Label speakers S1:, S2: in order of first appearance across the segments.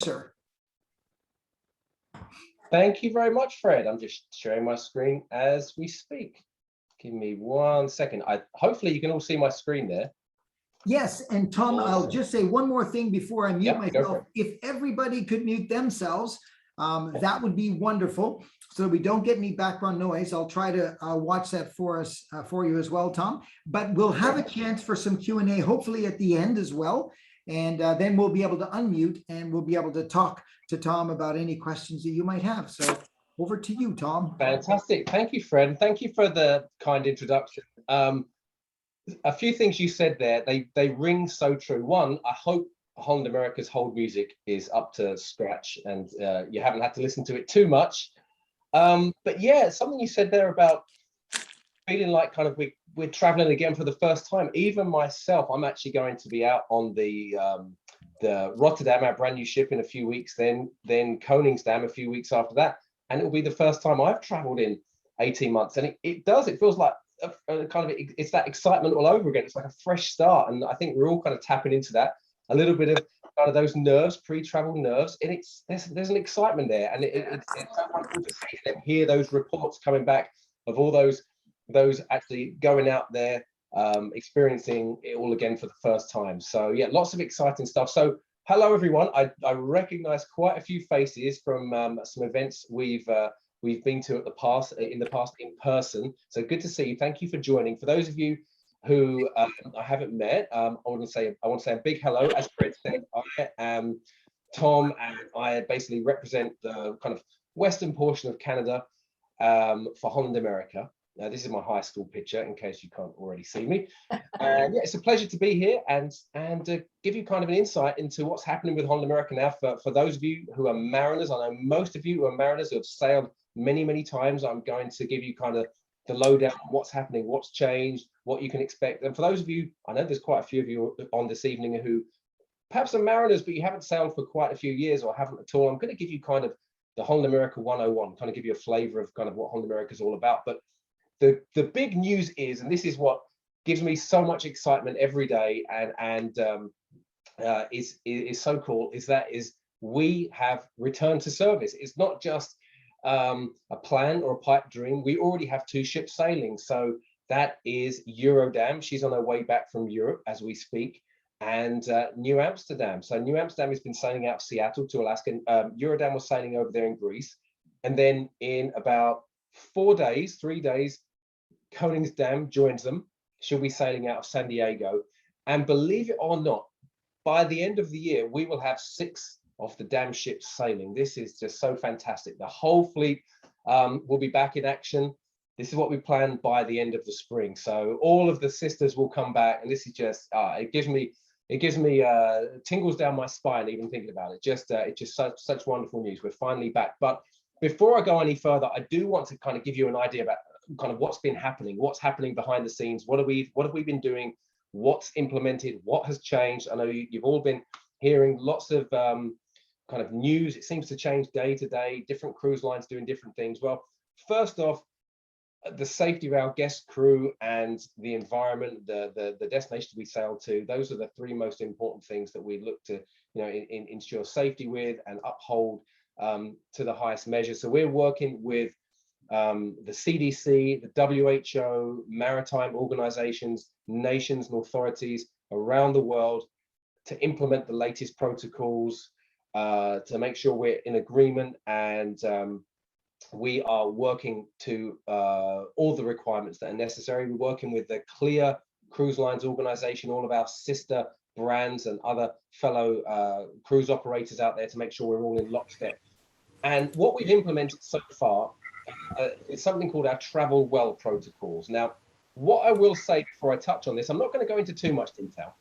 S1: sir.
S2: Thank you very much, Fred. I'm just sharing my screen as we speak. Give me 1 second. Hopefully you can all see my screen there.
S1: Yes, and Tom,
S2: Awesome.
S1: I'll just say one more thing before I mute
S2: Yep,
S1: myself. If everybody could mute themselves, that would be wonderful. So we don't get any background noise. I'll try to watch that for us, for you as well, Tom. But we'll have a chance for some Q&A, hopefully at the end as well. And then we'll be able to unmute and we'll be able to talk to Tom about any questions that you might have. So over to you, Tom.
S2: Fantastic. Thank you, Fred. And thank you for the kind introduction. A few things you said there, they ring so true. One, I hope Holland America's hold music is up to scratch and you haven't had to listen to it too much. But yeah, something you said there about feeling like kind of we're traveling again for the first time. Even myself, I'm actually going to be out on the Rotterdam, our brand new ship, in a few weeks, then Koningsdam a few weeks after that. And it'll be the first time I've traveled in 18 months. And it feels like it's that excitement all over again. It's like a fresh start. And I think we're all kind of tapping into that, a little bit of kind of those nerves, pre-travel nerves. And there's an excitement there. And it's so wonderful to see them, hear those reports coming back of all those actually going out there, experiencing it all again for the first time. So yeah, lots of exciting stuff. So hello everyone. I recognize quite a few faces from some events we've been to in the past in person. So good to see you. Thank you for joining. For those of you who I haven't met, I want to say a big hello. As Fred said, I am Tom, and I basically represent the kind of western portion of Canada for Holland America. Now, this is my high school picture, in case you can't already see me. And yeah, it's a pleasure to be here and give you kind of an insight into what's happening with Holland America now. For those of you who are mariners, I know most of you who are mariners who have sailed many, many times. I'm going to give you kind of the lowdown on what's happening, what's changed, what you can expect. And for those of you, I know there's quite a few of you on this evening who perhaps are mariners, but you haven't sailed for quite a few years or haven't at all. I'm going to give you kind of the Holland America 101, kind of give you a flavor of kind of what Holland America is all about. But the big news is, and this is what gives me so much excitement every day, and is so cool, is we have returned to service. It's not just a plan or a pipe dream. We already have 2 ships sailing. So that is Eurodam. She's on her way back from Europe as we speak, and New Amsterdam. So New Amsterdam has been sailing out of Seattle to Alaska. Eurodam was sailing over there in Greece, and then in about 3 days, Koningsdam joins them. She'll be sailing out of San Diego. And believe it or not, by the end of the year, we will have 6 of the Dam ships sailing. This is just so fantastic. The whole fleet will be back in action. This is what we plan by the end of the spring. So all of the sisters will come back, and this is just it gives me tingles down my spine even thinking about it. It's just such wonderful news. We're finally back. But before I go any further, I do want to kind of give you an idea about kind of what's been happening, what's happening behind the scenes, what have we been doing, what's implemented, what has changed. I know you've all been hearing lots of kind of news. It seems to change day to day, different cruise lines doing different things. Well, first off, the safety of our guest crew and the environment, the destination we sail to, those are the 3 most important things that we look to, ensure safety with and uphold to the highest measure. So we're working with the CDC, the WHO, maritime organizations, nations and authorities around the world to implement the latest protocols, to make sure we're in agreement, and we are working to all the requirements that are necessary. We're working with the Clear Cruise Lines organization, all of our sister brands and other fellow cruise operators out there to make sure we're all in lockstep. And what we've implemented so far is something called our Travel Well protocols. Now, what I will say before I touch on this, I'm not going to go into too much detail.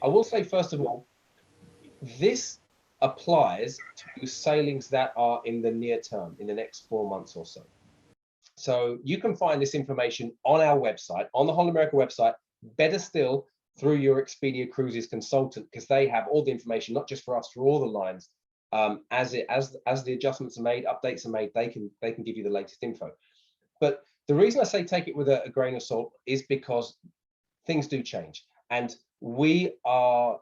S2: I will say, first of all, this applies to sailings that are in the near term, in the next 4 months or so. So you can find this information on our website, on the Holland America website, better still through your Expedia Cruises consultant, because they have all the information, not just for us, for all the lines. As the adjustments are made, updates are made, they can give you the latest info. But the reason I say take it with a grain of salt is because things do change, and we are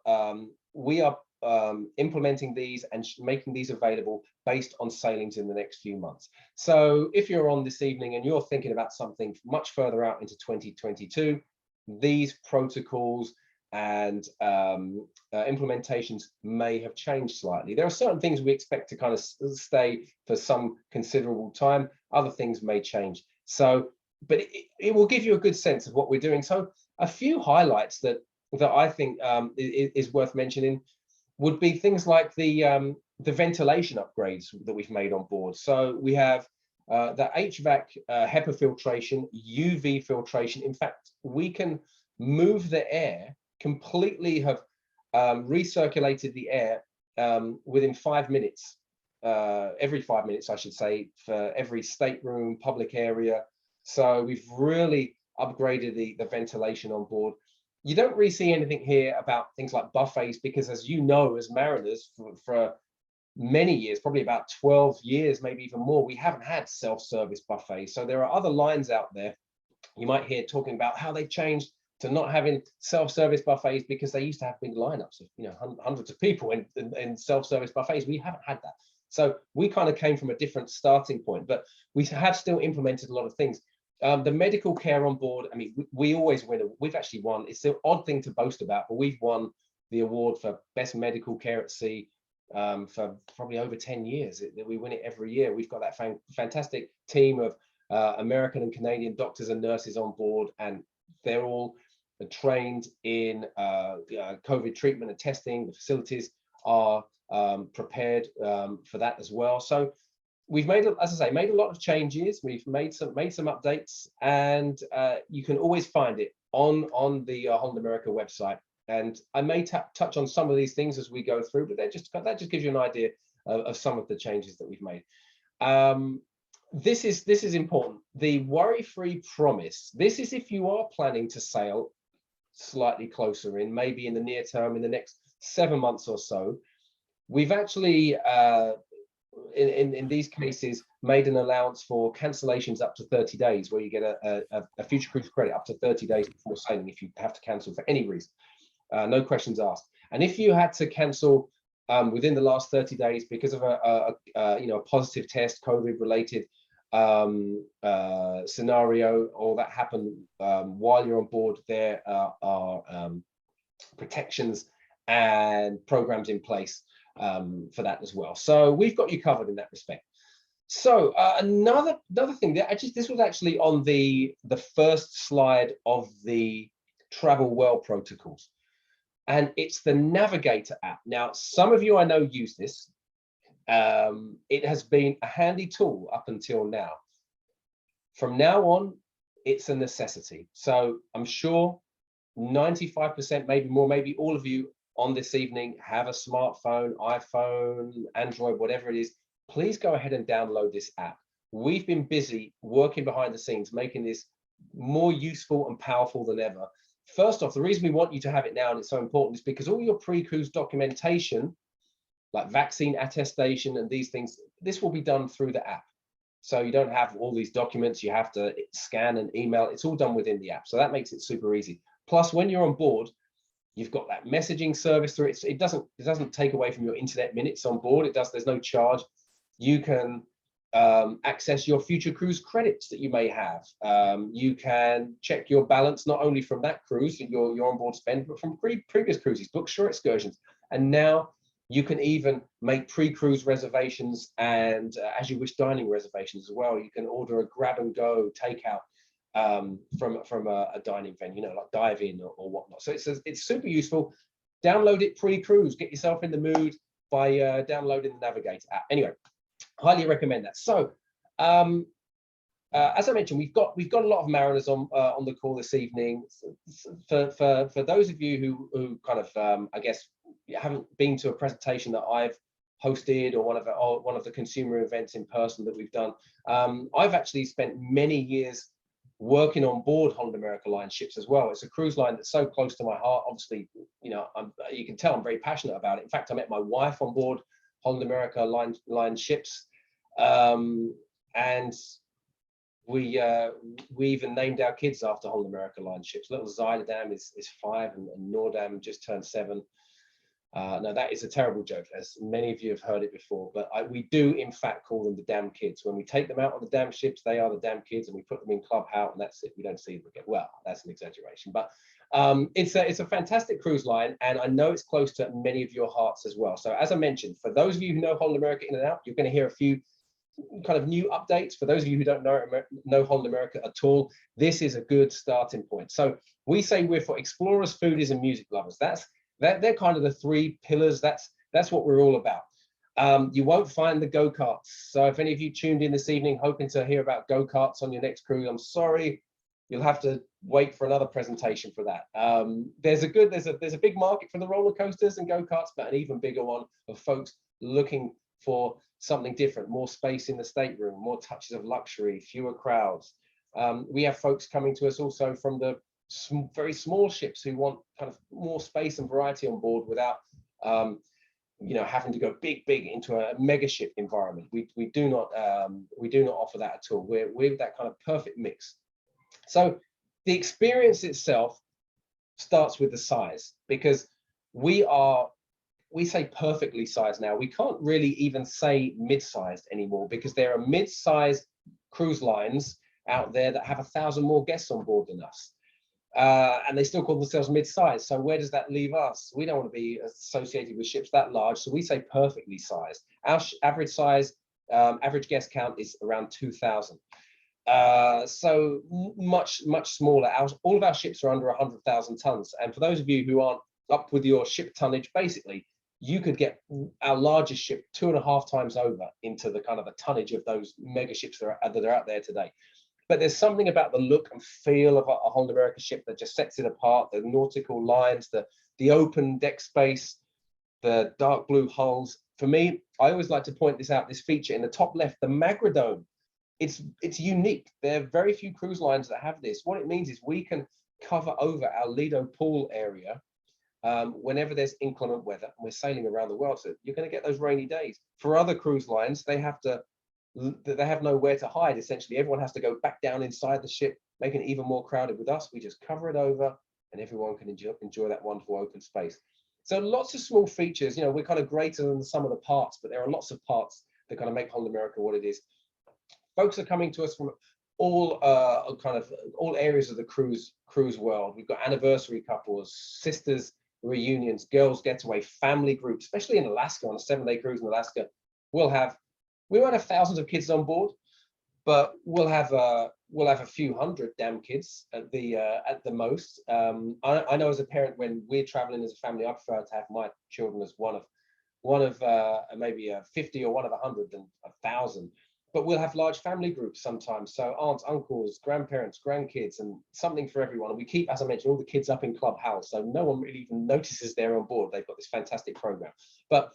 S2: implementing these and making these available based on sailings in the next few months. So if you're on this evening and you're thinking about something much further out into 2022, these protocols and implementations may have changed slightly. There are certain things we expect to kind of stay for some considerable time. Other things may change. So, but it will give you a good sense of what we're doing. So a few highlights that I think is worth mentioning would be things like the ventilation upgrades that we've made on board. So we have the HVAC HEPA filtration, UV filtration. In fact, we can move the air, completely have recirculated the air within 5 minutes, every 5 minutes, I should say, for every stateroom, public area. So we've really upgraded the ventilation on board. You don't really see anything here about things like buffets, because as you know, as mariners, for many years, probably about 12 years, maybe even more, we haven't had self-service buffets. So there are other lines out there you might hear talking about how they changed to not having self-service buffets because they used to have big lineups of, you know, hundreds of people in self-service buffets. We haven't had that. So we kind of came from a different starting point, but we have still implemented a lot of things. The medical care on board, I mean, we always win. We've actually won. It's an odd thing to boast about, but we've won the award for best medical care at sea for probably over 10 years. We win it every year. We've got that fantastic team of American and Canadian doctors and nurses on board, and they're all trained in COVID treatment and testing. The facilities are prepared for that as well. So we've made, as I say, made a lot of changes. We've made some updates, and you can always find it on the Holland America website. And I may touch on some of these things as we go through, but that just gives you an idea of some of the changes that we've made. This is important. The worry-free promise. This is if you are planning to sail slightly closer in, maybe in the near term, in the next 7 months or so. We've actually, in these cases, made an allowance for cancellations up to 30 days, where you get a future cruise credit up to 30 days before sailing if you have to cancel for any reason. No questions asked. And if you had to cancel within the last 30 days because of a positive test, COVID-related scenario, or that happened while you're on board, there are protections and programs in place for that as well. So we've got you covered in that respect. So another thing that this was actually on the first slide of the travel well protocols, and it's the Navigator app. Now, some of you I know use this. It has been a handy tool up until now. From now on, it's a necessity. So I'm sure 95%, maybe more, maybe all of you on this evening have a smartphone, iPhone, Android, whatever it is. Please go ahead and download this app. We've been busy working behind the scenes, making this more useful and powerful than ever. First off, the reason we want you to have it now and it's so important is because all your pre-cruise documentation, like vaccine attestation and these things, this will be done through the app. So you don't have all these documents you have to scan and email. It's all done within the app. So that makes it super easy. Plus, when you're on board, you've got that messaging service through it. It doesn't take away from your internet minutes on board. There's no charge. You can access your future cruise credits that you may have. You can check your balance, not only from that cruise, your onboard spend, but from previous cruises, book shore excursions. And now you can even make pre-cruise reservations and as you wish dining reservations as well. You can order a grab and go takeout from a dining venue, like dive in or whatnot. So it's super useful. Download it pre-cruise. Get yourself in the mood by downloading the Navigator app. Anyway, highly recommend that. So as I mentioned, we've got a lot of mariners on the call this evening. For those of you who kind of I guess haven't been to a presentation that I've hosted or one of the consumer events in person that we've done, I've actually spent many years working on board Holland America Line ships as well. It's a cruise line that's so close to my heart. Obviously, you can tell I'm very passionate about it. In fact, I met my wife on board Holland America Line ships, and we even named our kids after Holland America Line ships. Little Zydam is 5, and Nordam just turned 7. No, that is a terrible joke, as many of you have heard it before, but we do in fact call them the damn kids. When we take them out on the damn ships, they are the damn kids, and we put them in Club Hout, and that's it. We don't see them again. Well, that's an exaggeration, but it's a fantastic cruise line, and I know it's close to many of your hearts as well. So as I mentioned, for those of you who know Holland America in and out, you're going to hear a few kind of new updates. For those of you who don't know Holland America at all, this is a good starting point. So we say we're for explorers, foodies, and music lovers. They're kind of the three pillars. That's what we're all about. You won't find the go-karts. So if any of you tuned in this evening hoping to hear about go-karts on your next cruise, I'm sorry, you'll have to wait for another presentation for that. There's a big market for the roller coasters and go-karts, but an even bigger one of folks looking for something different, more space in the stateroom, more touches of luxury, fewer crowds. We have folks coming to us also from the very small ships who want kind of more space and variety on board without having to go big into a mega ship environment. We do not offer that at all. We're that kind of perfect mix. So the experience itself starts with the size, because we say perfectly sized now. We can't really even say mid-sized anymore, because there are mid-sized cruise lines out there that have 1,000 more guests on board than us. And they still call themselves mid-sized. So where does that leave us? We don't want to be associated with ships that large. So we say perfectly sized. Our average size, average guest count is around 2,000. So much smaller. All of our ships are under 100,000 tons. And for those of you who aren't up with your ship tonnage, basically, you could get our largest ship 2.5 times over into the kind of the tonnage of those mega ships that are out there today. But there's something about the look and feel of a Holland America ship that just sets it apart. The nautical lines, the open deck space, the dark blue hulls. For me, I always like to point this out, this feature in the top left, the Magradome. It's unique. There are very few cruise lines that have this. What it means is we can cover over our Lido pool area whenever there's inclement weather, and we're sailing around the world, so you're going to get those rainy days. For other cruise lines, they have nowhere to hide. Essentially, everyone has to go back down inside the ship, making it even more crowded. With us, we just cover it over, and everyone can enjoy that wonderful open space. So lots of small features. We're kind of greater than the sum of the parts, but there are lots of parts that kind of make Holland America what it is. Folks are coming to us from all areas of the cruise world. We've got anniversary couples, sisters reunions, girls getaway, family groups, especially in Alaska on a 7-day cruise in Alaska. We won't have thousands of kids on board, but we'll have a few hundred damn kids at the most. I know as a parent, when we're traveling as a family, I prefer to have my children as one of maybe 50 or one of 100 than 1,000. But we'll have large family groups sometimes. So aunts, uncles, grandparents, grandkids, and something for everyone. And we keep, as I mentioned, all the kids up in Club House, so no one really even notices they're on board. They've got this fantastic program. But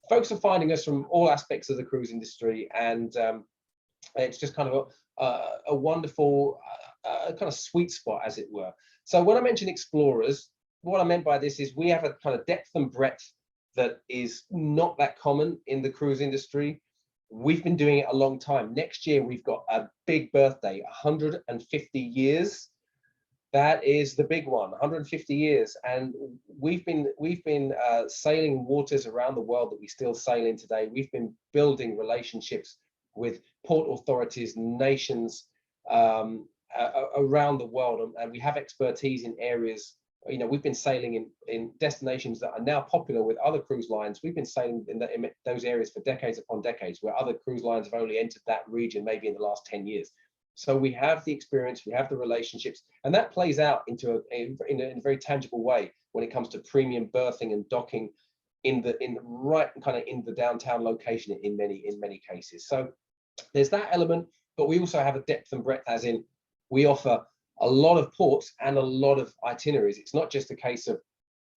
S2: folks are finding us from all aspects of the cruise industry, and it's just kind of a wonderful kind of sweet spot, as it were. So when I mention explorers, what I meant by this is we have a kind of depth and breadth that is not that common in the cruise industry. We've been doing it a long time. Next year, we've got a big birthday, 150 years. That is the big one, 150 years. And we've been sailing waters around the world that we still sail in today. We've been building relationships with port authorities, nations around the world. And we have expertise in areas. We've been sailing in destinations that are now popular with other cruise lines. We've been sailing in those areas for decades upon decades, where other cruise lines have only entered that region maybe in the last 10 years. So we have the experience, we have the relationships, and that plays out in a very tangible way when it comes to premium berthing and docking in the downtown location in many cases. So there's that element, but we also have a depth and breadth, as in we offer a lot of ports and a lot of itineraries. It's not just a case of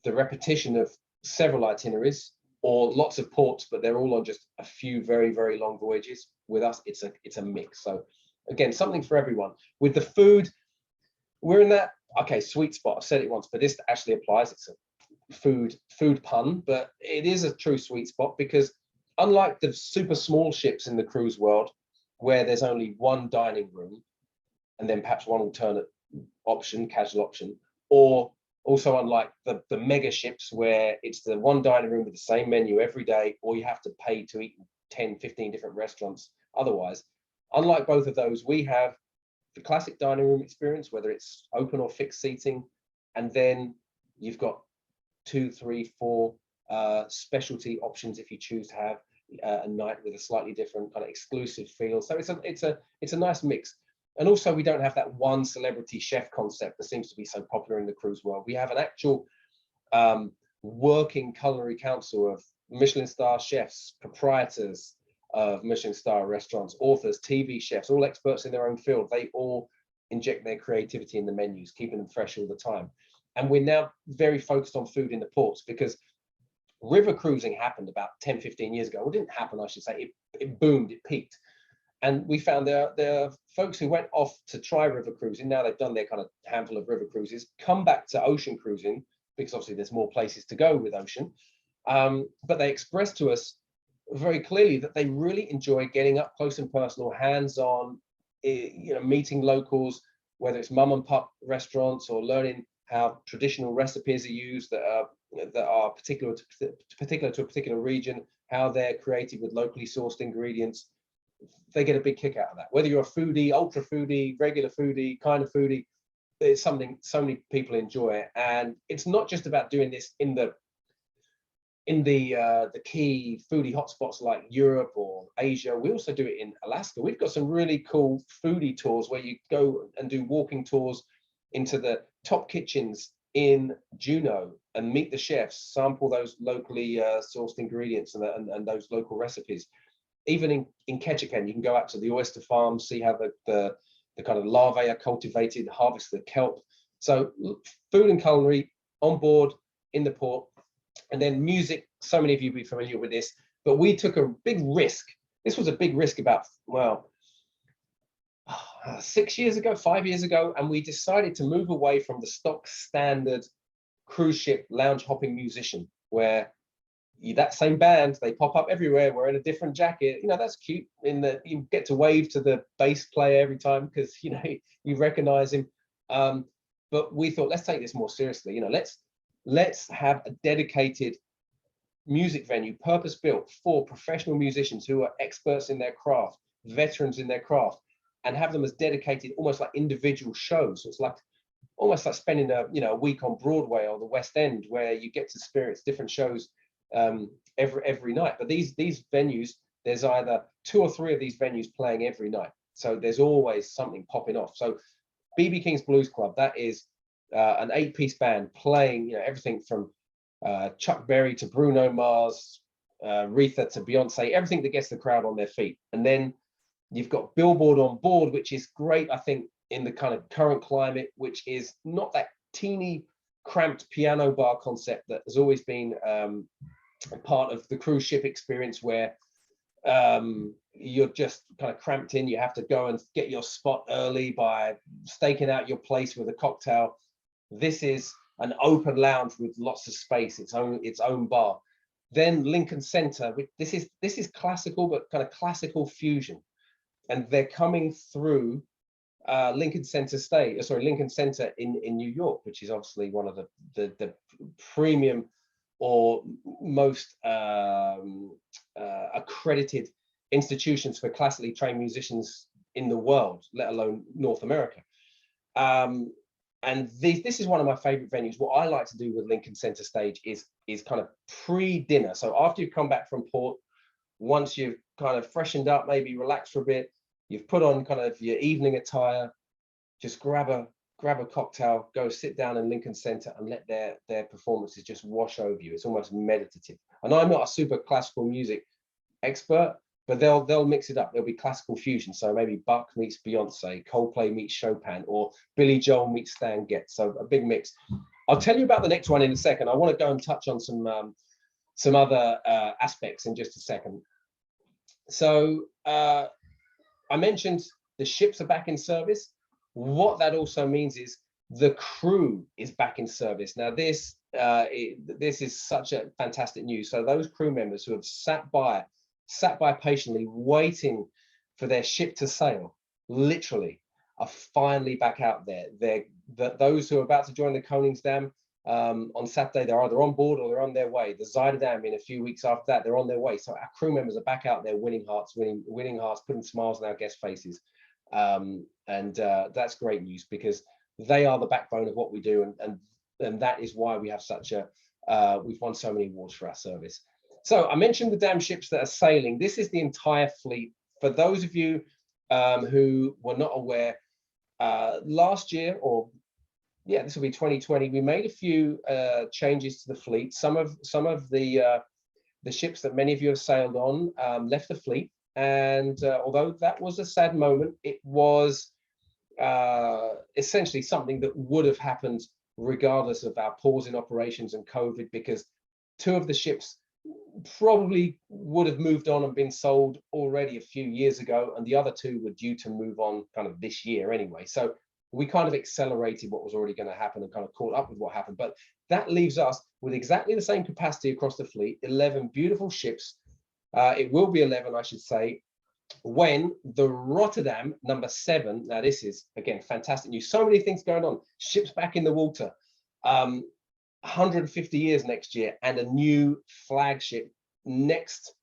S2: the repetition of several itineraries or lots of ports, but they're all on just a few very, very long voyages. With us, it's a mix. So again, something for everyone. With the food, we're in that sweet spot. I've said it once, but this actually applies. It's a food pun, but it is a true sweet spot, because unlike the super small ships in the cruise world, where there's only one dining room and then perhaps one alternate option, casual option, or Also, unlike the mega ships where it's the one dining room with the same menu every day, or you have to pay to eat 10, 15 different restaurants otherwise. Unlike both of those, we have the classic dining room experience, whether it's open or fixed seating, and then you've got 2, 3, 4 specialty options if you choose to have a night with a slightly different kind of exclusive feel. So it's a nice mix. And also, we don't have that one celebrity chef concept that seems to be so popular in the cruise world. We have an actual working culinary council of Michelin star chefs, proprietors of Michelin star restaurants, authors, TV chefs, all experts in their own field. They all inject their creativity in the menus, keeping them fresh all the time. And we're now very focused on food in the ports, because river cruising happened about 10, 15 years ago. Well, it didn't happen, I should say. It boomed, it peaked. And we found there are folks who went off to try river cruising. Now they've done their kind of handful of river cruises, come back to ocean cruising, because obviously there's more places to go with ocean. But they expressed to us very clearly that they really enjoy getting up close and personal, hands-on, meeting locals, whether it's mum and pop restaurants, or learning how traditional recipes are used that are particular to a particular region, how they're created with locally sourced ingredients. They get a big kick out of that. Whether you're a foodie, ultra foodie, regular foodie, kind of foodie, it's something so many people enjoy. And it's not just about doing this in the key foodie hotspots like Europe or Asia. We also do it in Alaska. We've got some really cool foodie tours where you go and do walking tours into the top kitchens in Juneau and meet the chefs, sample those locally sourced ingredients and those local recipes. Even in Ketchikan, you can go out to the oyster farm, see how the kind of larvae are cultivated, harvest the kelp. So food and culinary on board in the port. And then music, so many of you will be familiar with this, but we took a big risk. This was a big risk about, 6 years ago, 5 years ago, and we decided to move away from the stock standard cruise ship lounge hopping musician, where that same band, they pop up everywhere wearing a different jacket. That's cute in that you get to wave to the bass player every time because you recognize him. But we thought, let's take this more seriously. Let's have a dedicated music venue, purpose built for professional musicians who are experts in their craft, veterans in their craft, and have them as dedicated, almost like individual shows. So it's like almost like spending a week on Broadway or the West End, where you get to experience different shows every night. But these venues, there's either 2 or 3 of these venues playing every night, so there's always something popping off. So BB King's Blues Club, that is an 8-piece band playing everything from Chuck Berry to Bruno Mars, Aretha to Beyonce, everything that gets the crowd on their feet. And then you've got Billboard on board, which is great, I think, in the kind of current climate, which is not that teeny cramped piano bar concept that has always been part of the cruise ship experience, where you're just kind of cramped in. You have to go and get your spot early by staking out your place with a cocktail. This is an open lounge with lots of space, its own bar. Then Lincoln Center, this is classical, but kind of classical fusion, and they're coming through Lincoln Center in New York, which is obviously one of the premium or most accredited institutions for classically trained musicians in the world, let alone North America. And this is one of my favorite venues. What I like to do with Lincoln Center Stage is kind of pre-dinner. So after you've come back from port, once you've kind of freshened up, maybe relaxed for a bit, you've put on kind of your evening attire, just grab a cocktail, go sit down in Lincoln Center and let their performances just wash over you. It's almost meditative. And I'm not a super classical music expert, but they'll mix it up. There'll be classical fusion. So maybe Bach meets Beyonce, Coldplay meets Chopin, or Billy Joel meets Stan Getz. So a big mix. I'll tell you about the next one in a second. I want to go and touch on some other aspects in just a second. So I mentioned the ships are back in service. What that also means is the crew is back in service. Now, this is such a fantastic news. So those crew members who have sat by patiently waiting for their ship to sail, literally, are finally back out there. Those who are about to join the Koningsdam, On Saturday, they're either on board or they're on their way. The Zuidam in a few weeks after that, they're on their way. So our crew members are back out there winning hearts, putting smiles on our guest faces. That's great news, because they are the backbone of what we do, and that is why we have such a we've won so many awards for our service. So I mentioned the damn ships that are sailing. This is the entire fleet. For those of you who were not aware, last year, or yeah, this will be 2020, we made a few changes to the fleet. Some of the ships that many of you have sailed on left the fleet, and although that was a sad moment, it was essentially something that would have happened regardless of our pause in operations and COVID, because two of the ships probably would have moved on and been sold already a few years ago, and the other two were due to move on kind of this year anyway. So we kind of accelerated what was already going to happen and kind of caught up with what happened. But that leaves us with exactly the same capacity across the fleet, 11 beautiful ships. It will be 11, I should say, when the Rotterdam number 7, now this is, again, fantastic news. So many things going on. Ships back in the water. 150 years next year, and a new flagship next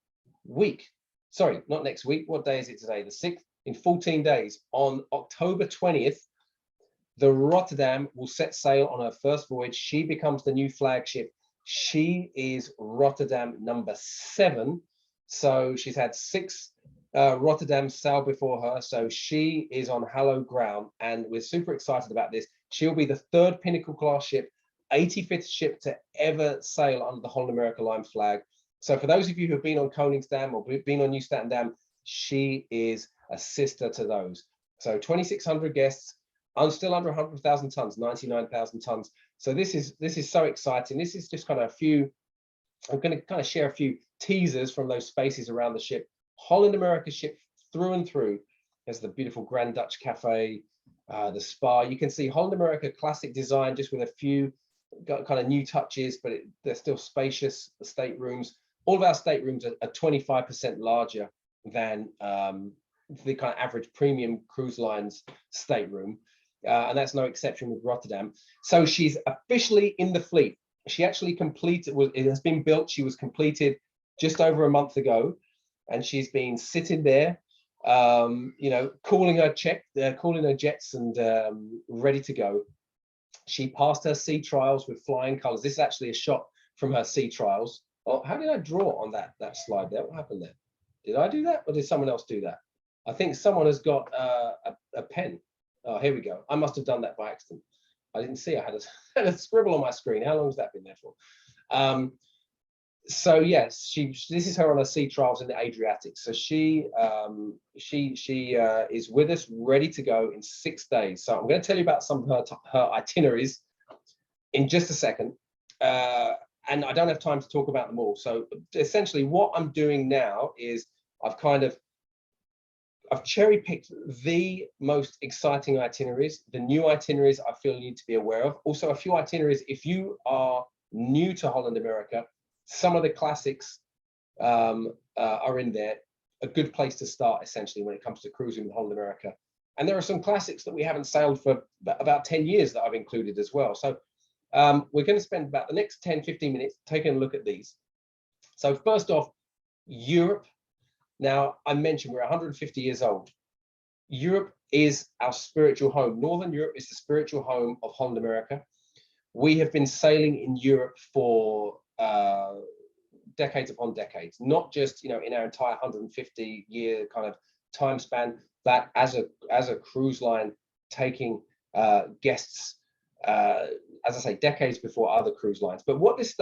S2: week. Sorry, not next week. What day is it today? The 6th. In 14 days, on October 20th, the Rotterdam will set sail on her first voyage. She becomes the new flagship. She is Rotterdam number 7. So she's had 6 Rotterdam sail before her. So she is on hallowed ground, and we're super excited about this. She'll be the 3rd Pinnacle class ship, 85th ship to ever sail under the Holland America Line flag. So for those of you who have been on Koningsdam or been on New Statendam, she is a sister to those. So 2,600 guests. I'm still under 100,000 tons, 99,000 tons. So this is so exciting. This is just kind of a few. I'm going to kind of share a few teasers from those spaces around the ship. Holland America ship through and through. There's the beautiful Grand Dutch Cafe, the spa. You can see Holland America classic design, just with a few kind of new touches, but they're still spacious. The staterooms, all of our staterooms are 25% larger than the kind of average premium cruise lines stateroom. And that's no exception with Rotterdam. So she's officially in the fleet. She actually completed, it has been built. She was completed just over a month ago, and she's been sitting there, you know, cooling her jets and ready to go. She passed her sea trials with flying colors. This is actually a shot from her sea trials. Oh, how did I draw on that slide there? What happened there? Did I do that, or did someone else do that? I think someone has got a pen. Oh, here we go. I must have done that by accident. I didn't see. I had a scribble on my screen. How long has that been there for? So yes, this is her on her sea trials in the Adriatic. So she is with us, ready to go in 6 days. So I'm going to tell you about some of her itineraries in just a second. And I don't have time to talk about them all. So essentially what I'm doing now is I've cherry picked the most exciting itineraries, the new itineraries I feel you need to be aware of. Also a few itineraries, if you are new to Holland America, some of the classics are in there. A good place to start, essentially, when it comes to cruising with Holland America. And there are some classics that we haven't sailed for about 10 years that I've included as well. So we're going to spend about the next 10, 15 minutes taking a look at these. So first off, Europe. Now, I mentioned we're 150 years old. Europe is our spiritual home. Northern Europe is the spiritual home of Holland America. We have been sailing in Europe for decades upon decades, not just, you know, in our entire 150-year kind of time span, but as a cruise line taking guests, as I say, decades before other cruise lines. But what this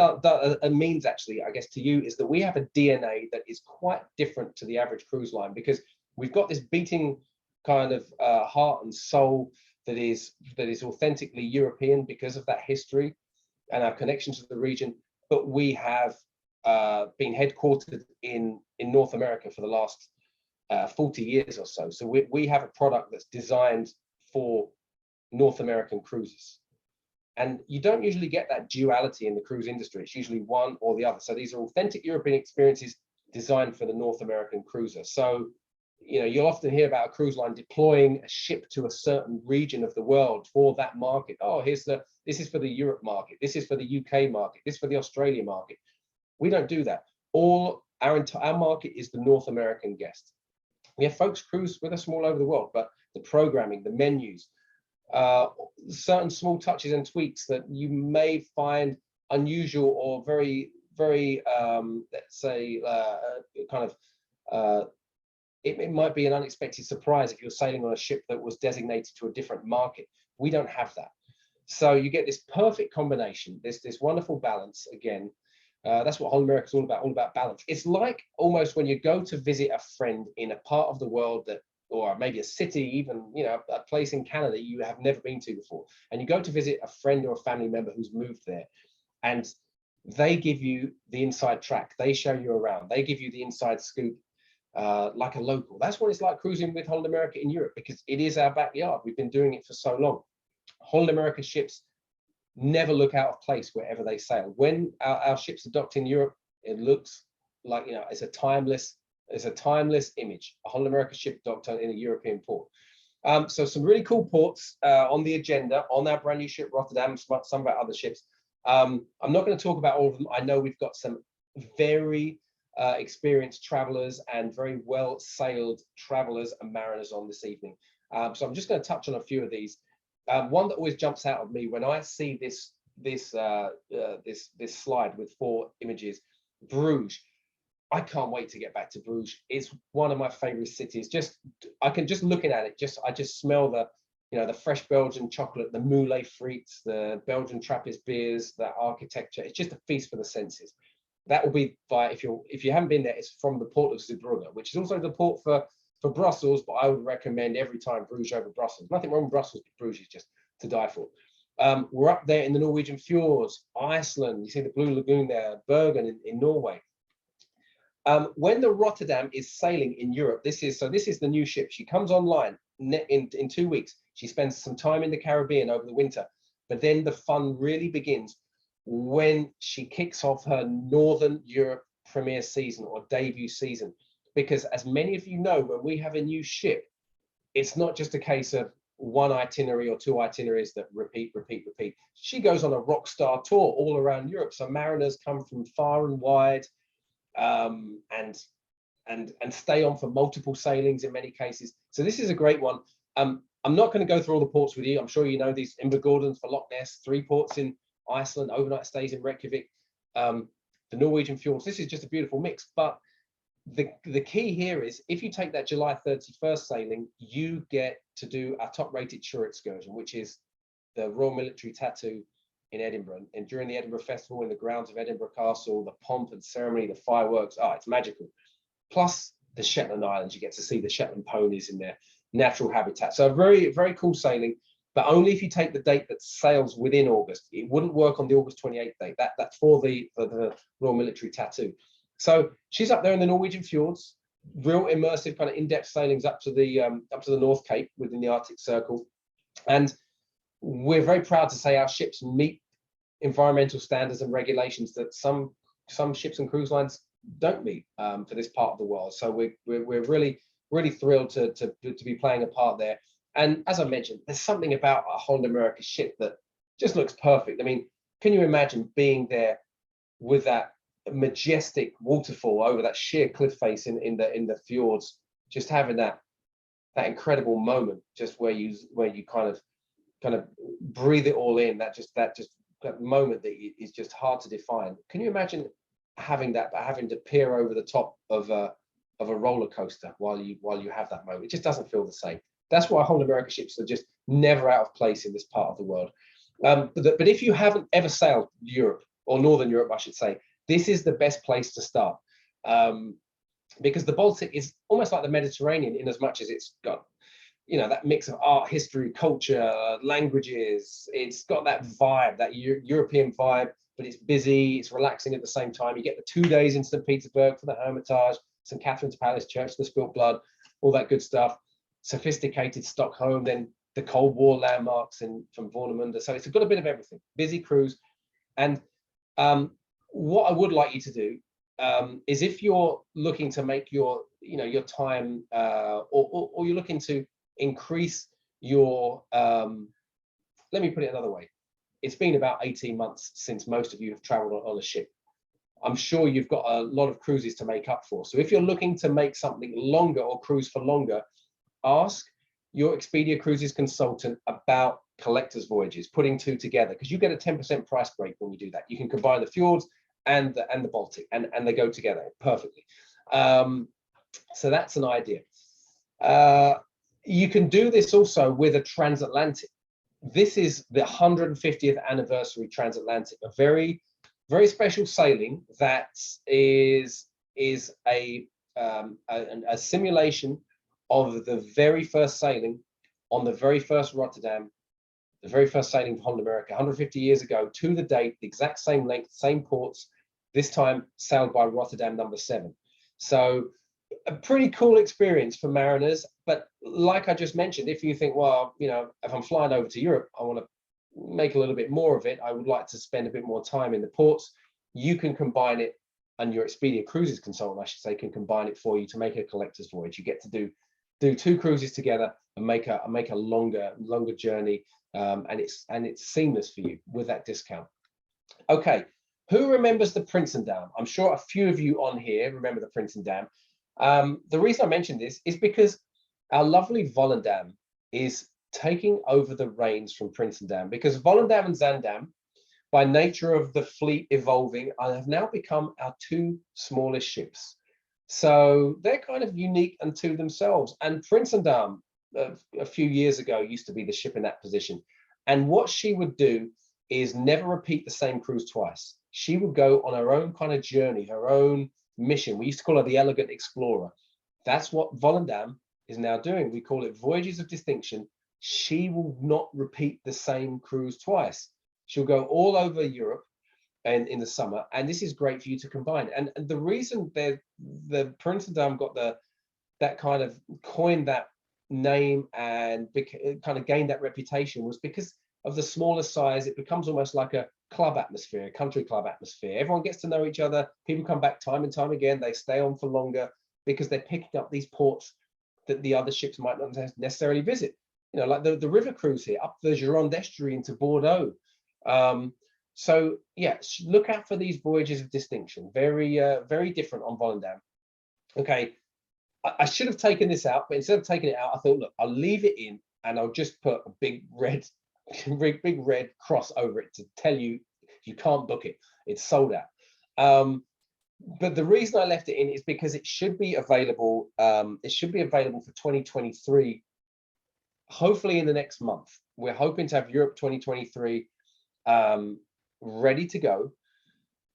S2: means, actually, I guess, to you is that we have a DNA that is quite different to the average cruise line, because we've got this beating kind of heart and soul that is authentically European because of that history and our connection to the region. But we have been headquartered in North America for the last 40 years or so. So we have a product that's designed for North American cruises. And you don't usually get that duality in the cruise industry. It's usually one or the other. So these are authentic European experiences designed for the North American cruiser. So you'll often hear about a cruise line deploying a ship to a certain region of the world for that market. Oh, this is for the Europe market. This is for the UK market. This is for the Australia market. We don't do that. Our market is the North American guest. We have folks cruise with us from all over the world, but the programming, the menus, certain small touches and tweaks that you may find unusual or very, very, let's say, it might be an unexpected surprise if you're sailing on a ship that was designated to a different market. We don't have that. So you get this perfect combination, this wonderful balance again. That's what Holland America is all about balance. It's like almost when you go to visit a friend in a part of the world that, or maybe a city, even, a place in Canada you have never been to before. And you go to visit a friend or a family member who's moved there, and they give you the inside track. They show you around. They give you the inside scoop, like a local. That's what it's like cruising with Holland America in Europe, because it is our backyard. We've been doing it for so long. Holland America ships never look out of place wherever they sail. When our ships are docked in Europe, it looks like, it's a timeless image. A Holland America ship docked in a European port. So some really cool ports on the agenda on our brand new ship Rotterdam, some of our other ships. I'm not going to talk about all of them. I know we've got some very experienced travelers and very well sailed travelers and mariners on this evening. So I'm just going to touch on a few of these. One that always jumps out of me when I see this slide with 4 images, Bruges. I can't wait to get back to Bruges. It's one of my favorite cities. I can just looking at it, I just smell the fresh Belgian chocolate, the moulin frites, the Belgian Trappist beers, that architecture. It's just a feast for the senses. That will be if you haven't been there, it's from the port of Zeebrugge, which is also the port for Brussels, but I would recommend every time Bruges over Brussels. Nothing wrong with Brussels, but Bruges is just to die for. We're up there in the Norwegian fjords, Iceland. You see the Blue Lagoon there, Bergen in Norway. When the Rotterdam is sailing in Europe, this is the new ship. She comes online in 2 weeks. She spends some time in the Caribbean over the winter, but then the fun really begins when she kicks off her Northern Europe premiere season or debut season. Because as many of you know, when we have a new ship, it's not just a case of one itinerary or 2 itineraries that repeat. She goes on a rock star tour all around Europe. So mariners come from far and wide, and stay on for multiple sailings in many cases. So this is a great one. I'm not going to go through all the ports with you. I'm sure you know these: Invergordon for Loch Ness, 3 ports in Iceland, overnight stays in Reykjavik, the Norwegian fjords. This is just a beautiful mix. But the key here is, if you take that July 31st sailing, you get to do our top-rated shore excursion, which is the Royal Military Tattoo in Edinburgh. And during the Edinburgh Festival, in the grounds of Edinburgh Castle, the pomp and ceremony, the fireworks, it's magical. Plus the Shetland Islands, you get to see the Shetland ponies in their natural habitat. So a very, very cool sailing, but only if you take the date that sails within August. It wouldn't work on the August 28th date. That's for the Royal Military Tattoo. So she's up there in the Norwegian fjords, real immersive kind of in-depth sailings up to the North Cape within the Arctic Circle. And we're very proud to say our ships meet environmental standards and regulations that some ships and cruise lines don't meet for this part of the world. So we're really, really thrilled to be playing a part there. And as I mentioned, there's something about a Holland America ship that just looks perfect. I mean, can you imagine being there with that majestic waterfall over that sheer cliff face in the fjords, just having that incredible moment, just where you kind of breathe it all in, that moment that is just hard to define. Can you imagine having that, but having to peer over the top of a roller coaster while you have that moment? It just doesn't feel the same. That's why Holland America ships are just never out of place in this part of the world. But if you haven't ever sailed Europe, or Northern Europe, I should say, this is the best place to start, because the Baltic is almost like the Mediterranean in as much as it's got, that mix of art, history, culture, languages. It's got that vibe, that European vibe, but it's busy, it's relaxing at the same time. You get the 2 days in St. Petersburg for the Hermitage, St. Catherine's Palace, Church of the Spilt Blood, all that good stuff. Sophisticated Stockholm, then the Cold War landmarks from Warnemünde. So it's got a bit of everything. Busy cruise. And what I would like you to do is if you're looking to make your, your time, or you're looking to increase your, let me put it another way. It's been about 18 months since most of you have traveled on a ship. I'm sure you've got a lot of cruises to make up for. So if you're looking to make something longer or cruise for longer, ask your Expedia Cruises consultant about collector's voyages, putting two together, because you get a 10% price break when you do that. You can combine the fjords and the Baltic, and they go together perfectly. So that's an idea. You can do this also with a transatlantic. This is the 150th anniversary transatlantic, a very, very special sailing that is a simulation of the very first sailing on the very first Rotterdam, the very first sailing for Holland America 150 years ago, to the date, the exact same length, same ports, this time sailed by Rotterdam number 7. So a pretty cool experience for mariners. But like I just mentioned, if you think, well, if I'm flying over to Europe, I want to make a little bit more of it, I would like to spend a bit more time in the ports, you can combine it, and your Expedia Cruises consultant, I should say, can combine it for you to make a collector's voyage. You get to do two cruises together and make a longer journey, and it's seamless for you with that discount. Okay, who remembers the Prinsendam? I'm sure a few of you on here remember the Prinsendam. The reason I mention this is because our lovely Volendam is taking over the reins from Prinsendam, because Volendam and Zaandam, by nature of the fleet evolving, have now become our two smallest ships. So they're kind of unique unto themselves. And Prinsendam, a few years ago, used to be the ship in that position. And what she would do is never repeat the same cruise twice. She would go on her own kind of journey, her own mission. We used to call her the Elegant Explorer. That's what Volendam is now doing. We call it Voyages of Distinction. She will not repeat the same cruise twice. She'll go all over Europe and in the summer, and this is great for you to combine. And the reason the Prinsendam got that kind of coined that name and kind of gained that reputation was because of the smaller size. It becomes almost like a club atmosphere, a country club atmosphere. Everyone gets to know each other. People come back time and time again. They stay on for longer because they're picking up these ports that the other ships might not necessarily visit. Like the river cruise here, up the Gironde estuary into Bordeaux. So yeah, look out for these voyages of distinction. Very, very different on Volendam. Okay, I should have taken this out, but instead of taking it out, I thought, look, I'll leave it in and I'll just put a big red cross over it to tell you you can't book it. It's sold out. But the reason I left it in is because it should be available. It should be available for 2023. Hopefully in the next month. We're hoping to have Europe 2023 ready to go,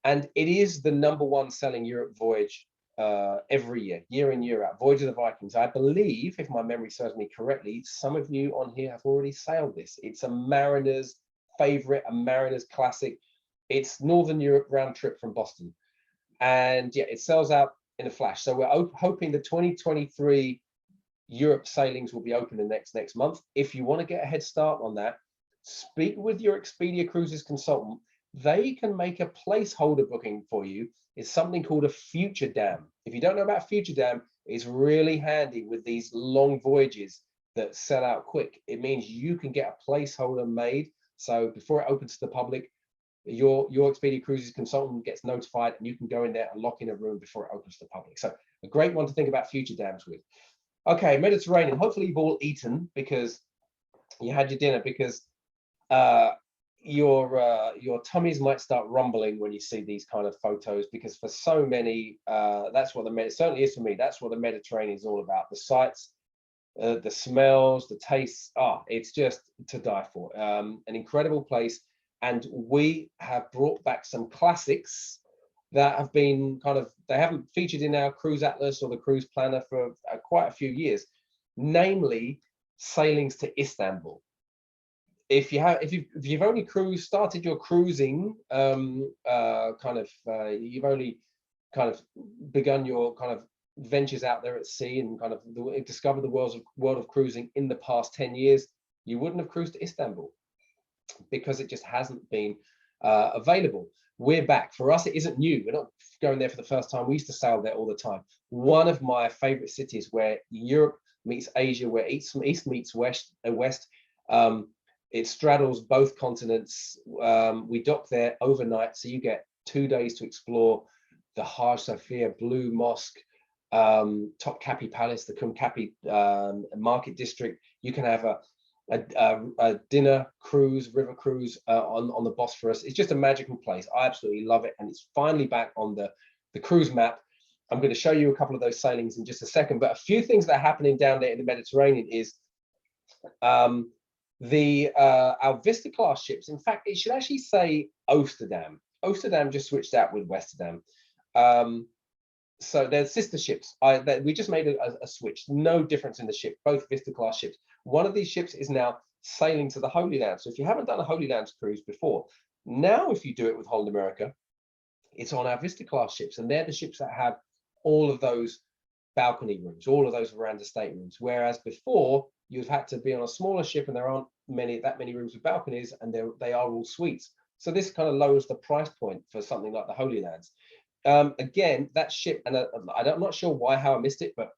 S2: and it is the #1 selling Europe voyage every year in, year out. Voyage of the Vikings. I believe, if my memory serves me correctly, some of you on here have already sailed this. It's a mariner's favorite, a mariner's classic. It's Northern Europe round trip from Boston, and yeah, it sells out in a flash. So we're hoping the 2023 Europe sailings will be open the next month. If you want to get a head start on that, speak with your Expedia Cruises consultant. They can make a placeholder booking for you. It's something called a future dam. If you don't know about future dam, it's really handy with these long voyages that sell out quick. It means you can get a placeholder made, so before it opens to the public, your Expedia Cruises consultant gets notified, and you can go in there and lock in a room before it opens to the public. So a great one to think about future dams with. Okay, Mediterranean. Hopefully you've all eaten, because you had your dinner, because your tummies might start rumbling when you see these kind of photos, because for so many, that's what it certainly is for me. That's what the Mediterranean is all about. The sights, the smells, the tastes. It's just to die for. An incredible place, and we have brought back some classics that have been they haven't featured in our cruise atlas or the cruise planner for quite a few years, namely sailings to Istanbul. If you've only started your cruising, you've only kind of begun your kind of ventures out there at sea and kind of discovered the world of cruising in the past 10 years, you wouldn't have cruised to Istanbul, because it just hasn't been available. we're back. For us, it isn't new. We're not going there for the first time. We used to sail there all the time. One of my favorite cities where Europe meets Asia, where east meets west. It straddles both continents. We dock there overnight, so you get 2 days to explore the Hagia Sophia Blue Mosque, Topkapi Palace, the Kumkapi Market District. You can have a dinner cruise, river cruise on the Bosphorus. It's just a magical place. I absolutely love it, and it's finally back on the cruise map. I'm going to show you a couple of those sailings in just a second, but a few things that are happening down there in the Mediterranean is our Vista class ships. In fact, it should actually say Oosterdam. Oosterdam just switched out with Westerdam. So they're sister ships. We just made a switch. No difference in the ship, both Vista class ships. One of these ships is now sailing to the Holy Land. So if you haven't done a Holy Lands cruise before, now if you do it with Holland America, it's on our Vista class ships, and they're the ships that have all of those balcony rooms, all of those veranda staterooms. Whereas before, you've had to be on a smaller ship, and there aren't that many rooms with balconies, and they are all suites. So this kind of lowers the price point for something like the Holy Lands. Again, that ship, and I'm not sure how I missed it, but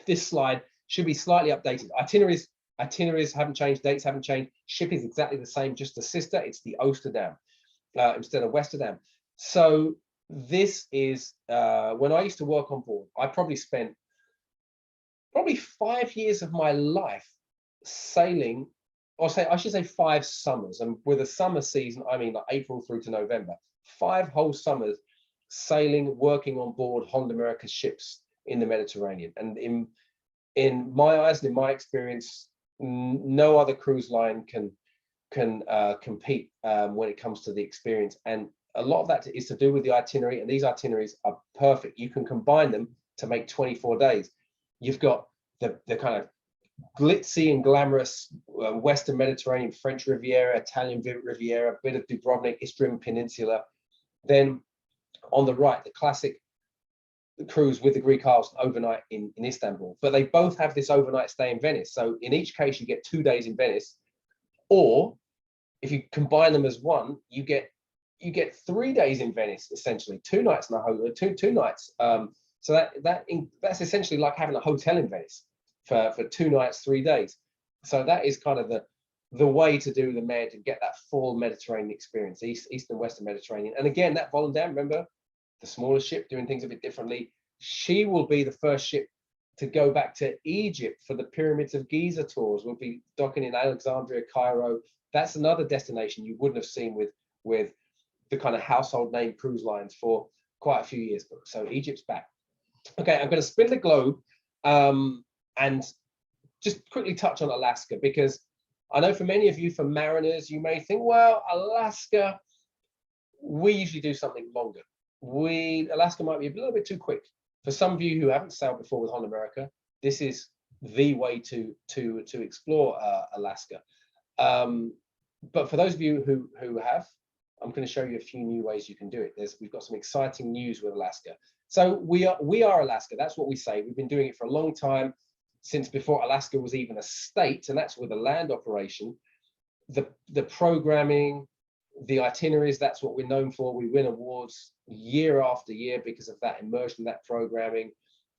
S2: this slide should be slightly updated. Itineraries haven't changed, dates haven't changed. Ship is exactly the same, just the sister. It's the Oosterdam instead of Westerdam. So this is when I used to work on board, I probably spent 5 years of my life sailing, or I should say 5 summers, and with a summer season, I mean like April through to November, 5 whole summers sailing, working on board Holland America ships in the Mediterranean. And in my eyes and in my experience, no other cruise line can compete when it comes to the experience. And a lot of that is to do with the itinerary, and these itineraries are perfect. You can combine them to make 24 days. You've got the kind of glitzy and glamorous Western Mediterranean, French Riviera, Italian Riviera, a bit of Dubrovnik, Istrian Peninsula. Then on the right, the classic cruise with the Greek Isles overnight in Istanbul. But they both have this overnight stay in Venice. So in each case, you get 2 days in Venice, or if you combine them as one, you get 3 days in Venice, essentially 2 nights in a hotel, two nights. So that's essentially like having a hotel in Venice for 2 nights, 3 days. So that is kind of the way to do the Med and get that full Mediterranean experience, East and Western Mediterranean. And again, that Volendam, remember, the smaller ship doing things a bit differently. She will be the first ship to go back to Egypt for the Pyramids of Giza tours. We'll be docking in Alexandria, Cairo. That's another destination you wouldn't have seen with the kind of household name cruise lines for quite a few years. So Egypt's back. Okay, I'm going to spin the globe and just quickly touch on Alaska, because I know for many of you, for mariners, you may think, well, Alaska, we usually do something longer. Alaska might be a little bit too quick. For some of you who haven't sailed before with Holland America, this is the way to explore Alaska. But for those of you who have, I'm going to show you a few new ways you can do it. We've got some exciting news with Alaska. So we are Alaska. That's what we say. We've been doing it for a long time, since before Alaska was even a state, and that's with a land operation. The programming, the itineraries, that's what we're known for. We win awards year after year because of that immersion, that programming.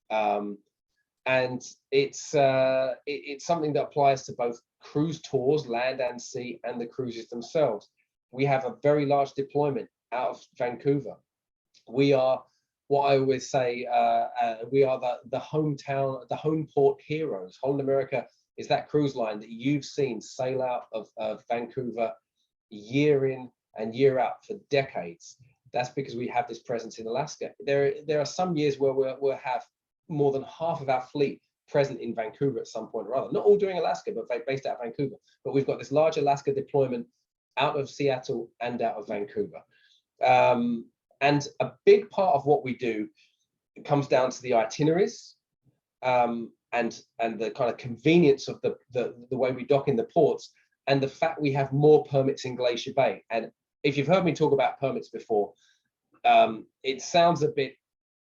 S2: And it's something that applies to both cruise tours, land and sea, and the cruises themselves. We have a very large deployment out of Vancouver. We are, what I always say, we are the hometown, the home port heroes. Holland America is that cruise line that you've seen sail out of Vancouver year in and year out for decades. That's because we have this presence in Alaska. There are some years where we'll have more than half of our fleet present in Vancouver at some point or other. Not all doing Alaska, but based out of Vancouver. But we've got this large Alaska deployment out of Seattle and out of Vancouver. And a big part of what we do comes down to the itineraries and the kind of convenience of the way we dock in the ports, and the fact we have more permits in Glacier Bay. And if you've heard me talk about permits before, it sounds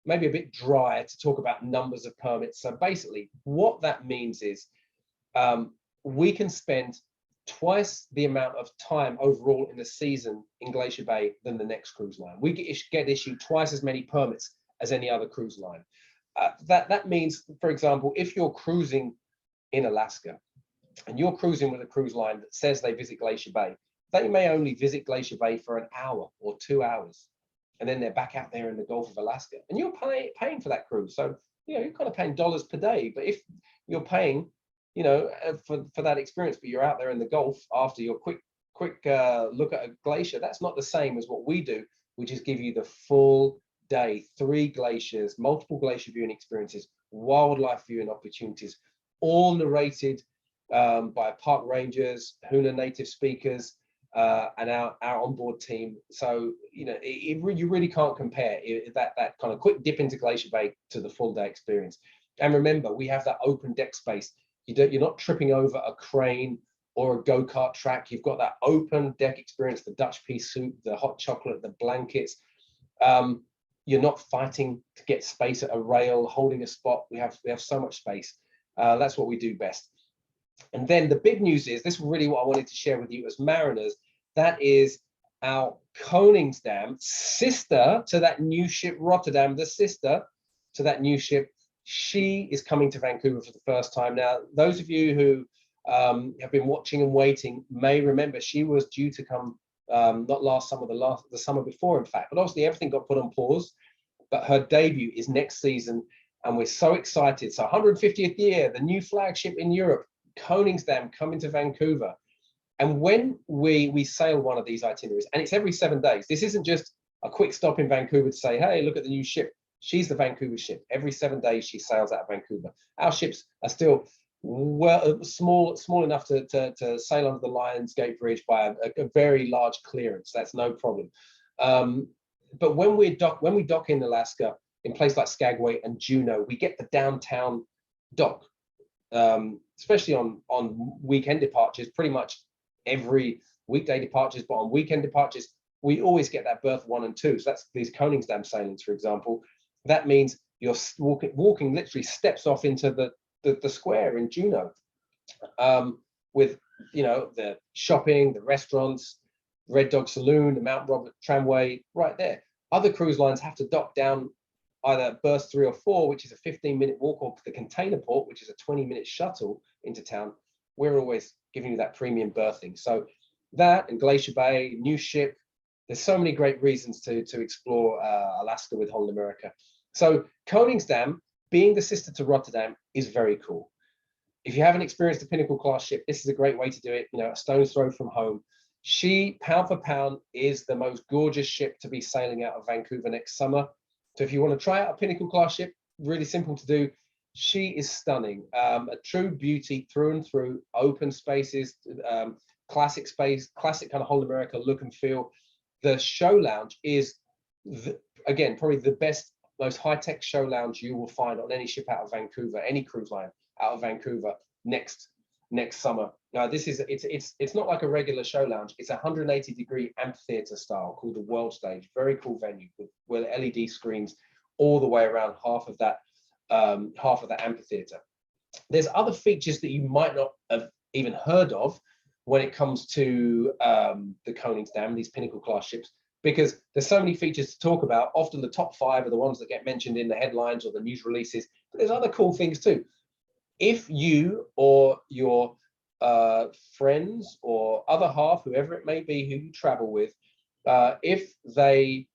S2: maybe a bit dry to talk about numbers of permits. So basically what that means is we can spend twice the amount of time overall in the season in Glacier Bay than the next cruise line. We get issued twice as many permits as any other cruise line. That means, for example, if you're cruising in Alaska and you're cruising with a cruise line that says they visit Glacier Bay, they may only visit Glacier Bay for an hour or 2 hours, and then they're back out there in the Gulf of Alaska, and you're paying for that cruise. So you're kind of paying dollars per day. But if you're paying for that experience, but you're out there in the Gulf after your quick look at a glacier, that's not the same as what we do. We just give you the full day, 3 glaciers, multiple glacier viewing experiences, wildlife viewing opportunities, all narrated by park rangers, Huna native speakers, and our onboard team. So you really can't compare that kind of quick dip into Glacier Bay to the full day experience. And remember, we have that open deck space. You're not tripping over a crane or a go-kart track. You've got that open deck experience, the Dutch pea soup, the hot chocolate, the blankets. You're not fighting to get space at a rail, holding a spot. We have so much space. That's what we do best. And then the big news is, this is really what I wanted to share with you as mariners. That is our Koningsdam, sister to that new ship Rotterdam, the sister to that new ship. She is coming to Vancouver for the first time. Now, those of you who have been watching and waiting may remember she was due to come not last summer, the summer before, in fact. But obviously everything got put on pause. But her debut is next season, and we're so excited. So 150th year, the new flagship in Europe, Koningsdam, coming to Vancouver. And when we sail one of these itineraries, and it's every 7 days, this isn't just a quick stop in Vancouver to say, hey, look at the new ship. She's the Vancouver ship. Every 7 days she sails out of Vancouver. Our ships are still small enough to sail under the Lions Gate Bridge by a very large clearance. That's no problem. But when we dock in Alaska, in places like Skagway and Juneau, we get the downtown dock, especially on weekend departures. Pretty much every weekday departures, but on weekend departures, we always get that berth 1 and 2. So that's these Koningsdam sailings, for example. That means you're walking literally steps off into the square in Juneau, with the shopping, the restaurants, Red Dog Saloon, the Mount Robert tramway right there. Other cruise lines have to dock down either berth 3 or 4, which is a 15-minute walk, or the container port, which is a 20-minute shuttle into town. We're always giving you that premium berthing. So that, and Glacier Bay, new ship, there's so many great reasons to explore Alaska with Holland America. So Koningsdam, being the sister to Rotterdam, is very cool. If you haven't experienced a Pinnacle class ship, this is a great way to do it. A stone's throw from home. She, pound for pound, is the most gorgeous ship to be sailing out of Vancouver next summer. So if you want to try out a Pinnacle class ship, really simple to do. She is stunning, a true beauty through and through. Open spaces, classic space, classic kind of Holland America look and feel. The show lounge is, again, probably the best, most high-tech show lounge you will find on any ship out of Vancouver, any cruise line out of Vancouver next summer. Now, it's not like a regular show lounge. It's a 180-degree amphitheater style called the World Stage. Very cool venue with LED screens all the way around half of that amphitheater. There's other features that you might not have even heard of when it comes to the Koningsdam, these Pinnacle class ships, because there's so many features to talk about. Often the top 5 are the ones that get mentioned in the headlines or the news releases, but there's other cool things too. If you or your friends or other half, whoever it may be who you travel with, if they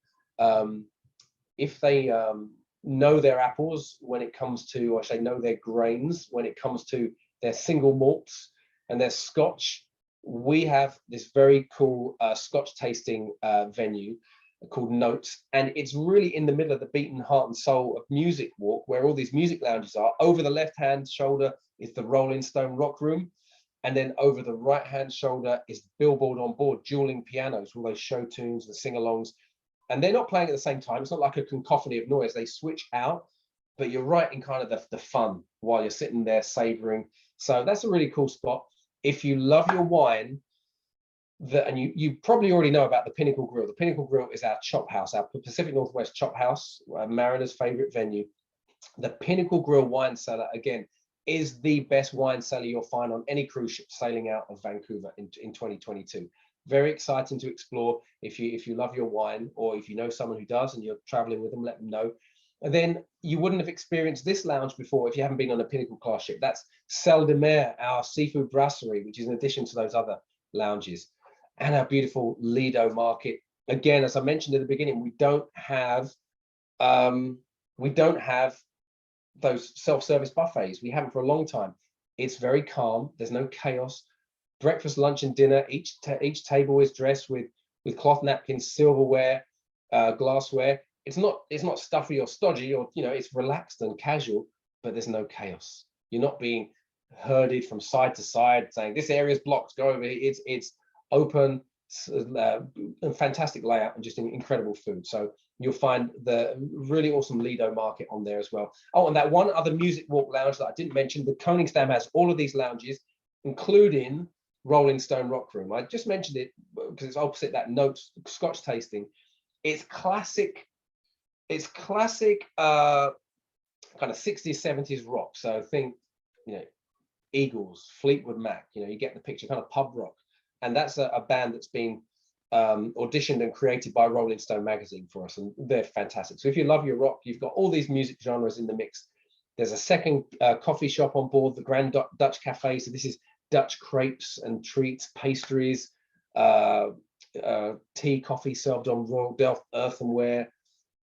S2: know their apples when it comes to, or I say know their grains when it comes to their single malts and their Scotch, we have this very cool Scotch tasting venue called Notes, and it's really in the middle of the beaten heart and soul of Music Walk, where all these music lounges are. Over the left-hand shoulder is the Rolling Stone Rock Room, and then over the right-hand shoulder is Billboard on Board, dueling pianos, all those show tunes, the sing-alongs, and they're not playing at the same time. It's not like a cacophony of noise. They switch out, but you're right in kind of the fun while you're sitting there savoring. So that's a really cool spot. If you love your wine, and you probably already know about the Pinnacle Grill. The Pinnacle Grill is our chop house, our Pacific Northwest chop house, Mariner's favorite venue. The Pinnacle Grill wine cellar, again, is the best wine cellar you'll find on any cruise ship sailing out of Vancouver in 2022. Very exciting to explore. If you love your wine, or if you know someone who does and you're traveling with them, let them know. And then you wouldn't have experienced this lounge before if you haven't been on a Pinnacle class ship. That's Celle de Mer, our seafood brasserie, which is in addition to those other lounges, and our beautiful Lido market. Again, as I mentioned at the beginning, we don't have those self-service buffets. We haven't for a long time. It's very calm. There's no chaos. Breakfast, lunch, and dinner. Each table is dressed with cloth napkins, silverware, glassware. It's not stuffy or stodgy, or it's relaxed and casual, but there's no chaos. You're not being herded from side to side saying this area is blocked, go over here. It's open, and fantastic layout, and just incredible food. So you'll find the really awesome Lido market on there as well. Oh, and that one other music walk lounge that I didn't mention, the Koningsdam has all of these lounges, including Rolling Stone Rock Room. I just mentioned it because it's opposite that note Scotch tasting. It's classic kind of 60s, 70s rock. So think, Eagles, Fleetwood Mac, you get the picture, kind of pub rock. And that's a band that's been auditioned and created by Rolling Stone magazine for us, and they're fantastic. So if you love your rock, you've got all these music genres in the mix. There's a second coffee shop on board, the Grand Dutch Cafe. So this is Dutch crepes and treats, pastries, tea, coffee served on Royal Delft earthenware,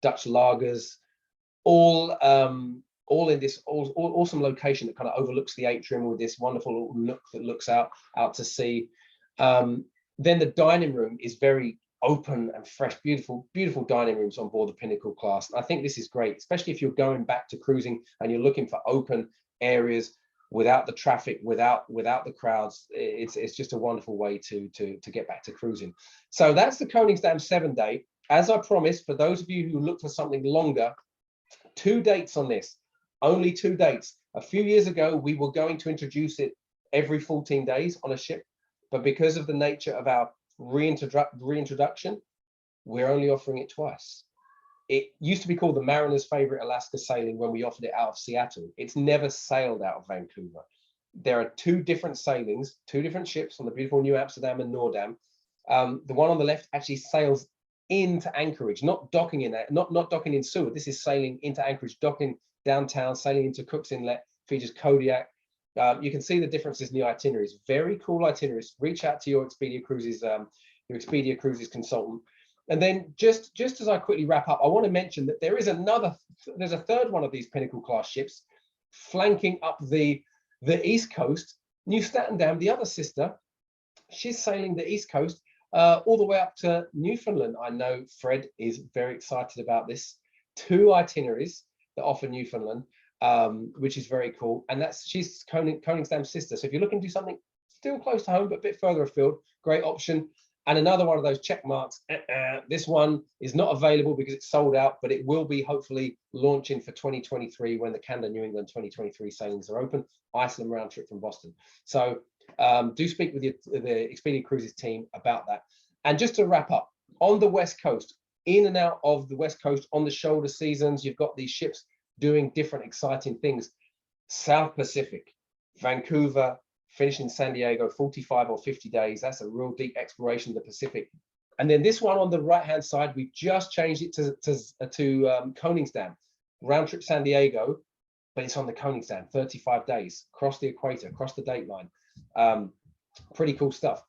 S2: Dutch lagers, all in this awesome location that kind of overlooks the atrium with this wonderful little nook that looks out to sea. Then the dining room is very open and fresh, beautiful dining rooms on board the Pinnacle class. And I think this is great, especially if you're going back to cruising and you're looking for open areas without the traffic, without the crowds. It's just a wonderful way to get back to cruising. So that's the Koningsdam 7-day. As I promised, for those of you who look for something longer, 2 dates on this, only 2 dates. A few years ago, we were going to introduce it every 14 days on a ship, but because of the nature of our reintroduction, we're only offering it twice. It used to be called the Mariner's Favorite Alaska Sailing when we offered it out of Seattle. It's never sailed out of Vancouver. There are 2 different sailings, 2 different ships on the beautiful New Amsterdam and Noordam. The one on the left actually sails into Anchorage, not docking in there, not docking in Seward. This is sailing into Anchorage, docking downtown, sailing into Cook's Inlet, features Kodiak. You can see the differences in the itineraries. Very cool itineraries. Reach out to your Expedia Cruises consultant. And then just as I quickly wrap up, I want to mention that there's a third one of these Pinnacle class ships flanking up the East Coast. New Statendam, the other sister, she's sailing the East Coast all the way up to Newfoundland. I know Fred is very excited about this. 2 itineraries that offer Newfoundland, which is very cool. And she's Koningsdam's sister. So if you're looking to do something still close to home, but a bit further afield, great option. And another one of those check marks. This one is not available because it's sold out, but it will be hopefully launching for 2023 when the Canada New England 2023 sailings are open. Iceland round trip from Boston. So do speak with the Expedia Cruises team about that. And just to wrap up, on the West Coast, in and out of the West Coast on the shoulder seasons, you've got these ships doing different exciting things. South Pacific, Vancouver, finish in San Diego, 45 or 50 days. That's a real deep exploration of the Pacific. And then this one on the right-hand side, we just changed it to Koningsdam, round trip San Diego, but it's on the Koningsdam, 35 days, across the equator, across the date line. Pretty cool stuff.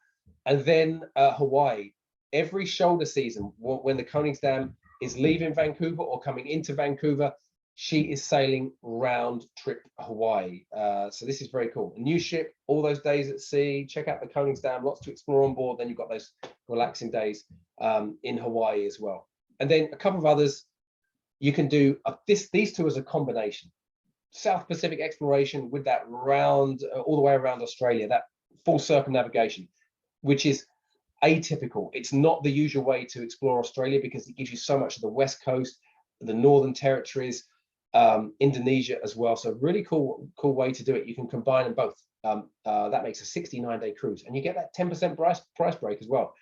S2: And then Hawaii, every shoulder season, when the Koningsdam is leaving Vancouver or coming into Vancouver, she is sailing round trip Hawaii. So this is very cool. A new ship, all those days at sea. Check out the Koningsdam, lots to explore on board. Then you've got those relaxing days in Hawaii as well. And then a couple of others you can do. These 2 as a combination. South Pacific exploration with that round, all the way around Australia, that full circumnavigation, which is atypical. It's not the usual way to explore Australia because it gives you so much of the West Coast, the Northern Territories, Indonesia as well. So really cool way to do it. You can combine them both. That makes a 69-day cruise, and you get that 10% price break as well.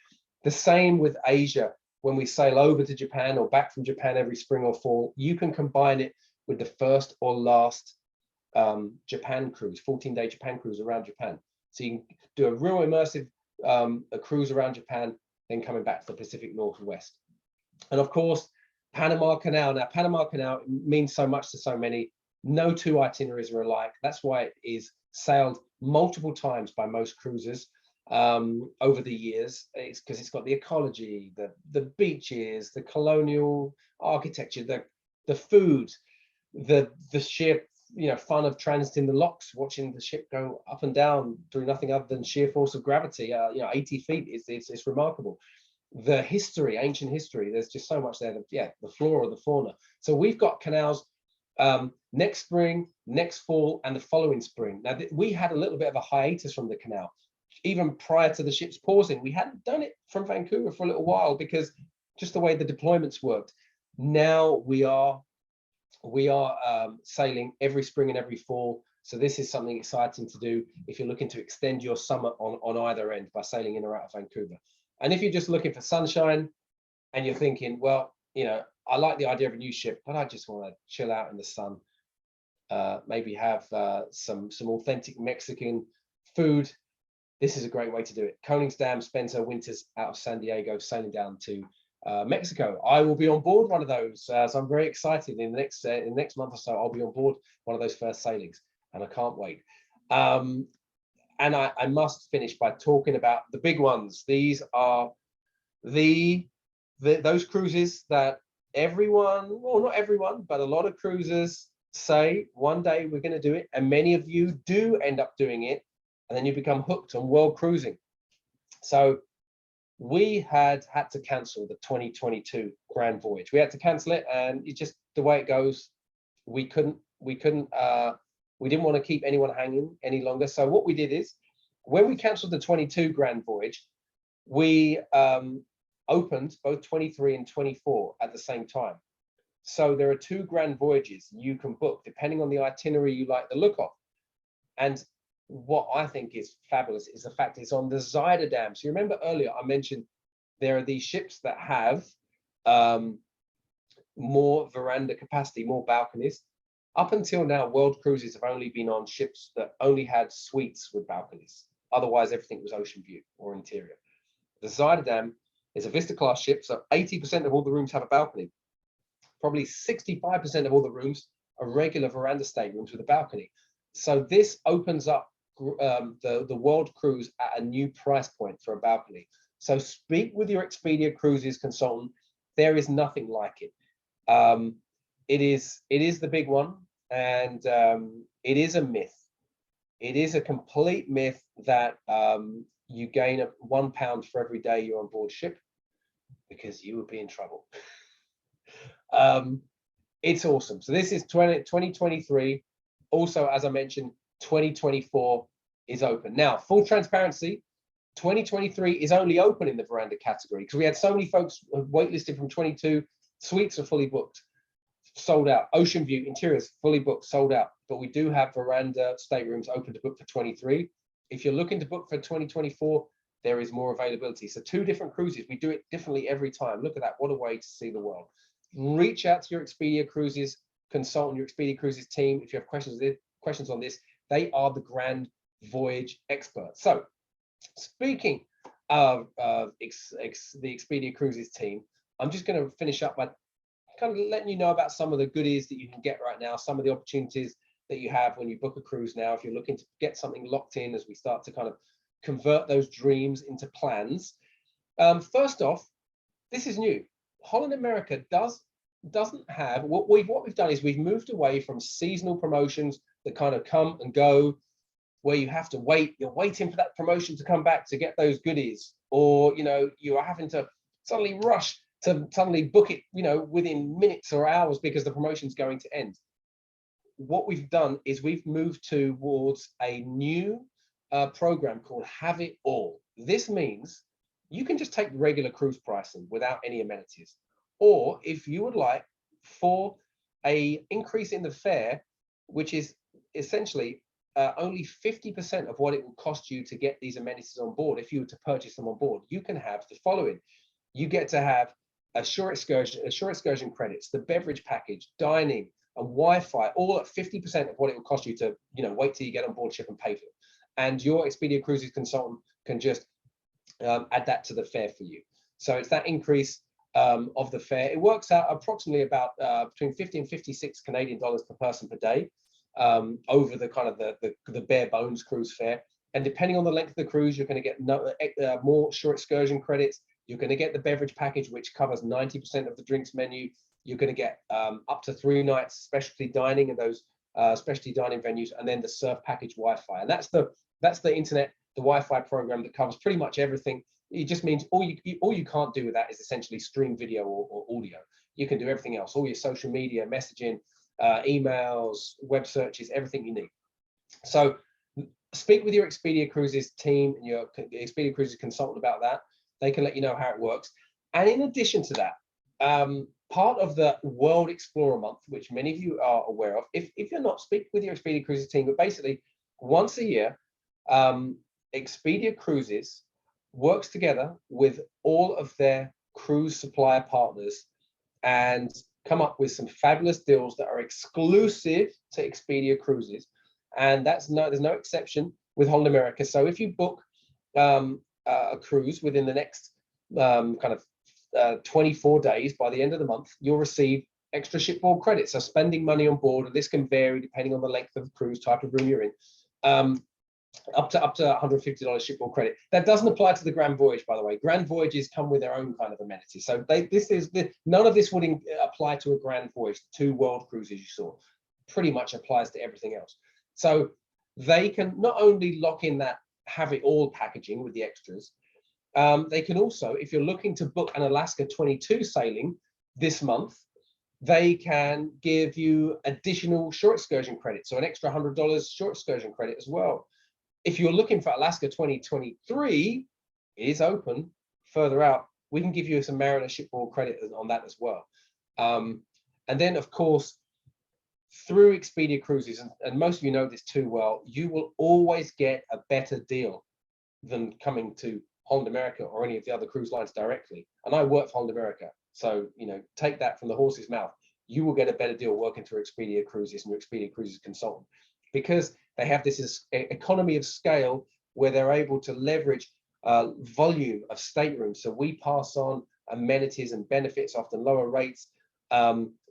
S2: The same with Asia. When we sail over to Japan or back from Japan every spring or fall, you can combine it with the first or last Japan cruise, 14-day Japan cruise around Japan. So you can do a real immersive a cruise around Japan, then coming back to the Pacific Northwest. And of course, Panama Canal. Now, Panama Canal means so much to so many. No two itineraries are alike. That's why it is sailed multiple times by most cruisers over the years. It's because it's got the ecology, the beaches, the colonial architecture, the food, the sheer fun of transiting the locks, watching the ship go up and down through nothing other than sheer force of gravity. 80 feet it's remarkable. The history, ancient history, there's just so much there. The flora, the fauna. So we've got canals next spring, next fall, and the following spring. Now we had a little bit of a hiatus from the canal. Even prior to the ships pausing, we hadn't done it from Vancouver for a little while because just the way the deployments worked. Now we are sailing every spring and every fall. So this is something exciting to do if you're looking to extend your summer on either end by sailing in or out of Vancouver. And if you're just looking for sunshine and you're thinking, well, I like the idea of a new ship, but I just want to chill out in the sun, maybe have some authentic Mexican food, this is a great way to do it. Koningsdam spends her winters out of San Diego, sailing down to Mexico. I will be on board one of those, so I'm very excited. In the next month or so, I'll be on board one of those first sailings, and I can't wait. And I must finish by talking about the big ones. These are those cruises that everyone, well, not everyone, but a lot of cruisers say one day we're going to do it, and many of you do end up doing it, and then you become hooked on world cruising. So we had to cancel the 2022 Grand Voyage. We had to cancel it, and it's just the way it goes. We didn't want to keep anyone hanging any longer. So what we did is, when we cancelled the 22 Grand Voyage, we opened both 23 and 24 at the same time. So there are 2 Grand Voyages you can book depending on the itinerary you like the look of. And what I think is fabulous is the fact it's on the Zuiderdam. So you remember earlier I mentioned there are these ships that have more veranda capacity, more balconies. Up until now, world cruises have only been on ships that only had suites with balconies. Otherwise, everything was ocean view or interior. The Zuiderdam is a Vista class ship, so 80% of all the rooms have a balcony. Probably 65% of all the rooms are regular veranda staterooms with a balcony. So this opens up the world cruise at a new price point for a balcony. So speak with your Expedia Cruises consultant. There is nothing like it. It is the big one, and it is a myth. It is a complete myth that you gain £1 for every day you're on board ship, because you would be in trouble. It's awesome. So this is 2023. Also, as I mentioned, 2024 is open. Now, full transparency, 2023 is only open in the veranda category because we had so many folks waitlisted from 22. Suites are fully booked, sold out. Ocean view interiors fully booked, sold out. But we do have veranda staterooms open to book for 23. If you're looking to book for 2024, there is more availability. So 2 different cruises. We do it differently every time. Look at that. What a way to see the world. Reach out to your Expedia Cruises consultant, your Expedia Cruises team. If you have questions on this, they are the Grand Voyage experts. So speaking of the Expedia Cruises team, I'm just going to finish up by kind of letting you know about some of the goodies that you can get right now, some of the opportunities that you have when you book a cruise now, if you're looking to get something locked in as we start to kind of convert those dreams into plans. First off, this is new. Holland America doesn't have, what we've done is we've moved away from seasonal promotions that kind of come and go, where you have to wait, you're waiting for that promotion to come back to get those goodies, or you are having to suddenly rush to suddenly book it within minutes or hours because the promotion's going to end. What we've done is we've moved towards a new program called Have It All. This means you can just take regular cruise pricing without any amenities, or if you would like, for a increase in the fare, which is essentially only 50% of what it will cost you to get these amenities on board. If you were to purchase them on board, you can have the following. You get to have shore excursion credits, the beverage package, dining, and Wi-Fi, all at 50% of what it will cost you to, wait till you get on board ship and pay for it. And your Expedia Cruises consultant can just add that to the fare for you. So it's that increase of the fare. It works out approximately about between 50 and 56 Canadian dollars per person per day over the kind of the bare bones cruise fare. And depending on the length of the cruise, you're going to get more shore excursion credits. You're going to get the beverage package, which covers 90% of the drinks menu. You're going to get up to 3 nights specialty dining in those specialty dining venues, and then the surf package Wi-Fi. And that's the internet, the Wi-Fi program that covers pretty much everything. It just means all you can't do with that is essentially stream video or audio. You can do everything else, all your social media, messaging, emails, web searches, everything you need. So speak with your Expedia Cruises team and your Expedia Cruises consultant about that. They can let you know how it works. And in addition to that, part of the World Explorer Month, which many of you are aware of, if you're not, speak with your Expedia Cruises team, but basically once a year, Expedia Cruises works together with all of their cruise supplier partners and come up with some fabulous deals that are exclusive to Expedia Cruises. And there's no exception with Holland America. So if you book a cruise within the next 24 days, by the end of the month, you'll receive extra shipboard credits. So spending money on board, and this can vary depending on the length of the cruise, type of room you're in, up to $150 shipboard credit. That doesn't apply to the Grand Voyage, by the way. Grand Voyages come with their own kind of amenities. So none of this would apply to a Grand Voyage. The 2 world cruises you saw pretty much applies to everything else. So they can not only lock in that have it all packaging with the extras, they can also, if you're looking to book an Alaska 22 sailing this month, they can give you additional shore excursion credit, so an extra $100 shore excursion credit as well. If you're looking for Alaska 2023, it is open further out, we can give you some Mariner shipboard credit on that as well. And then, of course, through Expedia Cruises, and most of you know this too well, you will always get a better deal than coming to Holland America or any of the other cruise lines directly. And I work for Holland America, so take that from the horse's mouth. You will get a better deal working through Expedia Cruises and your Expedia Cruises consultant, because they have this economy of scale where they're able to leverage volume of staterooms. So we pass on amenities and benefits, often lower rates,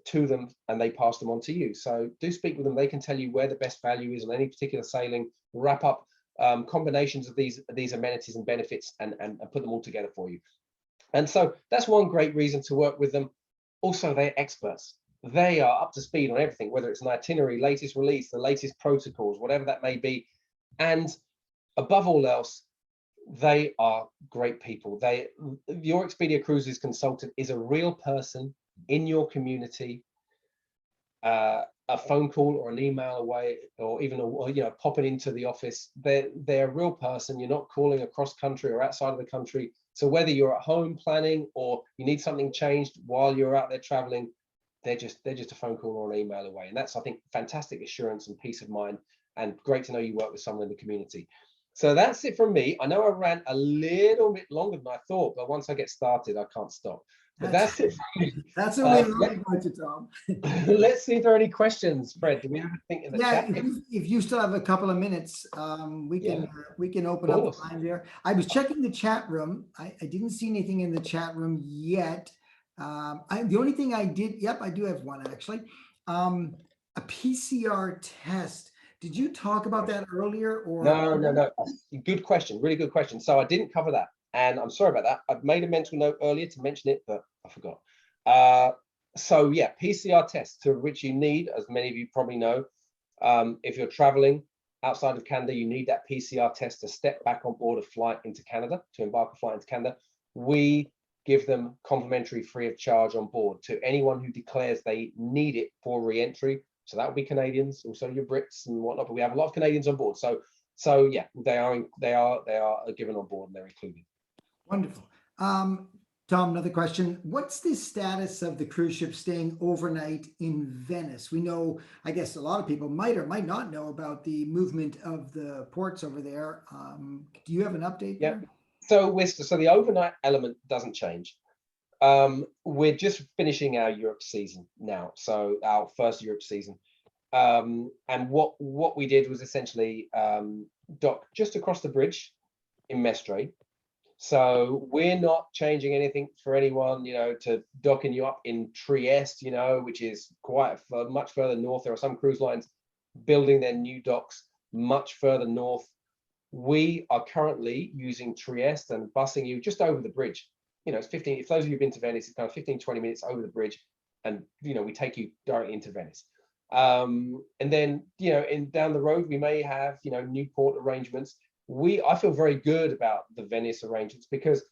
S2: to them, and they pass them on to you. So do speak with them. They can tell you where the best value is on any particular sailing, wrap up combinations of these amenities and benefits and put them all together for you. And so that's one great reason to work with them. Also, they're experts. They are up to speed on everything, whether it's an itinerary, latest release, the latest protocols, whatever that may be. And above all else, they are great people. Your Expedia Cruises consultant is a real person in your community. A phone call or an email away, or even popping into the office, they're a real person. You're not calling across country or outside of the country. So whether you're at home planning or you need something changed while you're out there traveling, they're just a phone call or an email away. And that's, I think, fantastic assurance and peace of mind, and great to know you work with someone in the community. So that's it from me. I know I ran a little bit longer than I thought, but once I get started, I can't stop. But that's it from me.
S1: That's a way to put it, Tom.
S2: Let's see if there are any questions. Fred, do we have anything in the chat?
S1: If you still have a couple of minutes, we can open up the line there. I was checking the chat room. I didn't see anything in the chat room yet. The only thing I did, I do have one actually. A PCR test. Did you talk about that earlier? Or
S2: No. Good question. Really good question. So I didn't cover that, and I'm sorry about that. I've made a mental note earlier to mention it, but I forgot. So yeah, PCR tests, to which you need, as many of you probably know, if you're traveling outside of Canada, you need that PCR test to step back on board a flight into Canada, to embark a flight into Canada. We give them complimentary, free of charge on board to anyone who declares they need it for re-entry. So that would be Canadians, also your Brits and whatnot, but we have a lot of Canadians on board. So yeah, they are given on board and they're included.
S1: Wonderful. Tom, another question. What's the status of the cruise ship staying overnight in Venice? We know, I guess a lot of people might or might not know about the movement of the ports over there. Do you have an update there?
S2: So the overnight element doesn't change. We're just finishing our Europe season now, so our first Europe season. And what we did was essentially dock just across the bridge in Mestre. So we're not changing anything for anyone, to docking you up in Trieste, which is quite much further north. There are some cruise lines building their new docks much further north. We are currently using Trieste and busing you just over the bridge. It's 15, if those of you who've been to Venice, it's kind of 15, 20 minutes over the bridge, and we take you directly into Venice. And then down the road we may have new port arrangements. I feel very good about the Venice arrangements because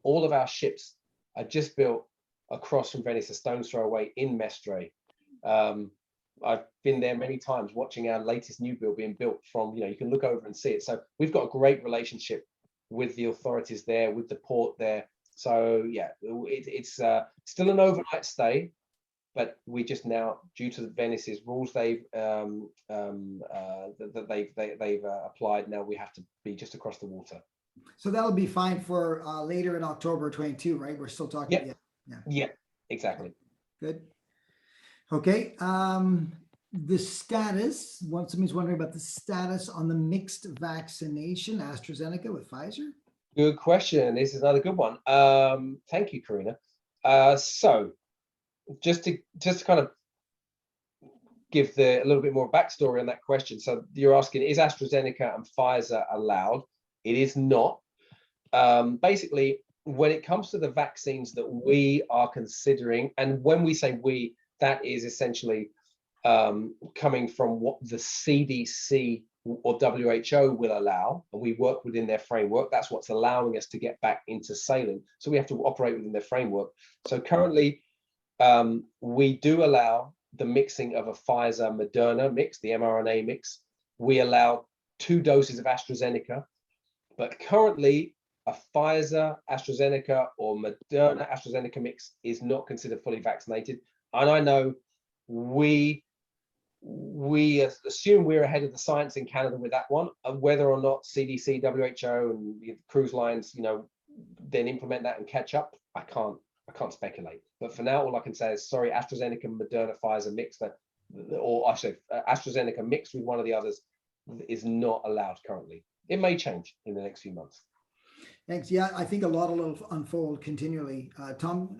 S2: all of our ships are just built across from Venice, a stone's throw away in Mestre. I've been there many times watching our latest new build being built from, you can look over and see it. So we've got a great relationship with the authorities there, with the port there. So yeah, it's still an overnight stay, but we just now, due to Venice's rules they've applied, now we have to be just across the water.
S1: So that'll be fine for later in October 22, right? We're still talking.
S2: Yeah, exactly.
S1: Good. Okay. The status, somebody's wondering about the status on the mixed vaccination, AstraZeneca with Pfizer.
S2: Good question. This is another good one. Thank you, Karina. So just to kind of give a little bit more backstory on that question. So you're asking, is AstraZeneca and Pfizer allowed? It is not. Basically, when it comes to the vaccines that we are considering, and when we say we, that is essentially coming from what the CDC or WHO will allow, and we work within their framework. That's what's allowing us to get back into sailing. So we have to operate within their framework. So currently, we do allow the mixing of a Pfizer Moderna mix, the mRNA mix. We allow 2 doses of AstraZeneca, but currently a Pfizer AstraZeneca or Moderna AstraZeneca mix is not considered fully vaccinated. And I know we assume we're ahead of the science in Canada with that one. Whether or not CDC, WHO, and the cruise lines, then implement that and catch up, I can't speculate. But for now, all I can say is, sorry, AstraZeneca, Moderna, Pfizer mix, or I should say AstraZeneca mixed with one of the others is not allowed currently. It may change in the next few months.
S1: Thanks. Yeah, I think a lot will unfold continually. Tom,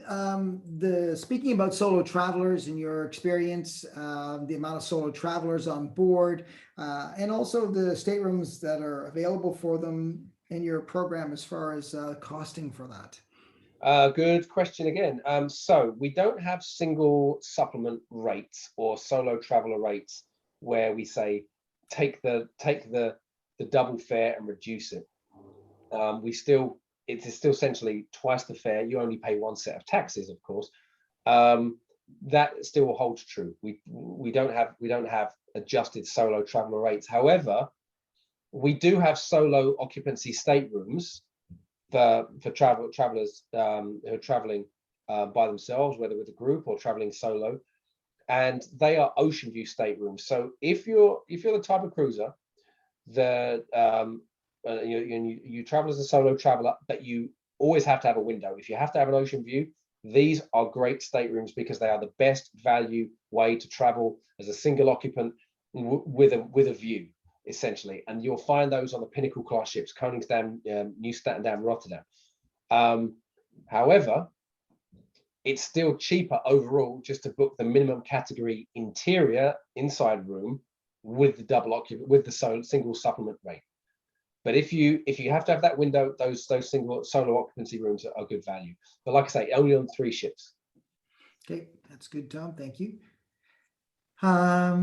S1: speaking about solo travelers in your experience, the amount of solo travelers on board, and also the staterooms that are available for them in your program as far as costing for that.
S2: Good question again. So we don't have single supplement rates or solo traveler rates where we say take the double fare and reduce it. It is still essentially twice the fare. You only pay 1 set of taxes, of course. That still holds true. We don't have adjusted solo traveler rates. However, we do have solo occupancy staterooms for travelers who are traveling by themselves, whether with a group or traveling solo, and they are ocean view staterooms. So if you're the type of cruiser that you travel as a solo traveler, but you always have to have a window. If you have to have an ocean view, these are great staterooms because they are the best value way to travel as a single occupant with a view, essentially. And you'll find those on the Pinnacle class ships, Koningsdam, New Statendam, Rotterdam. However, it's still cheaper overall just to book the minimum category interior inside room with the double occupant, with the single supplement rate. But if you have to have that window, those single solo occupancy rooms are good value. But like I say, only on 3 ships.
S1: Okay, that's good, Tom. Thank you. I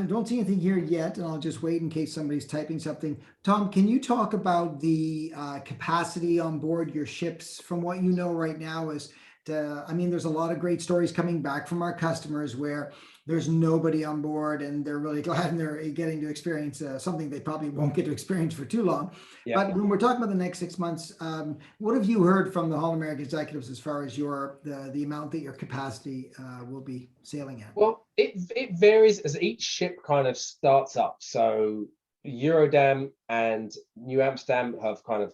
S1: don't see anything here yet, and I'll just wait in case somebody's typing something. Tom, can you talk about the capacity on board your ships from what you know right now? There's a lot of great stories coming back from our customers where there's nobody on board and they're really glad and they're getting to experience something they probably won't get to experience for too long. Yeah. But when we're talking about the next 6 months, what have you heard from the Holland American executives as far as the amount that your capacity will be sailing at?
S2: Well, it varies as each ship kind of starts up. So Eurodam and New Amsterdam have kind of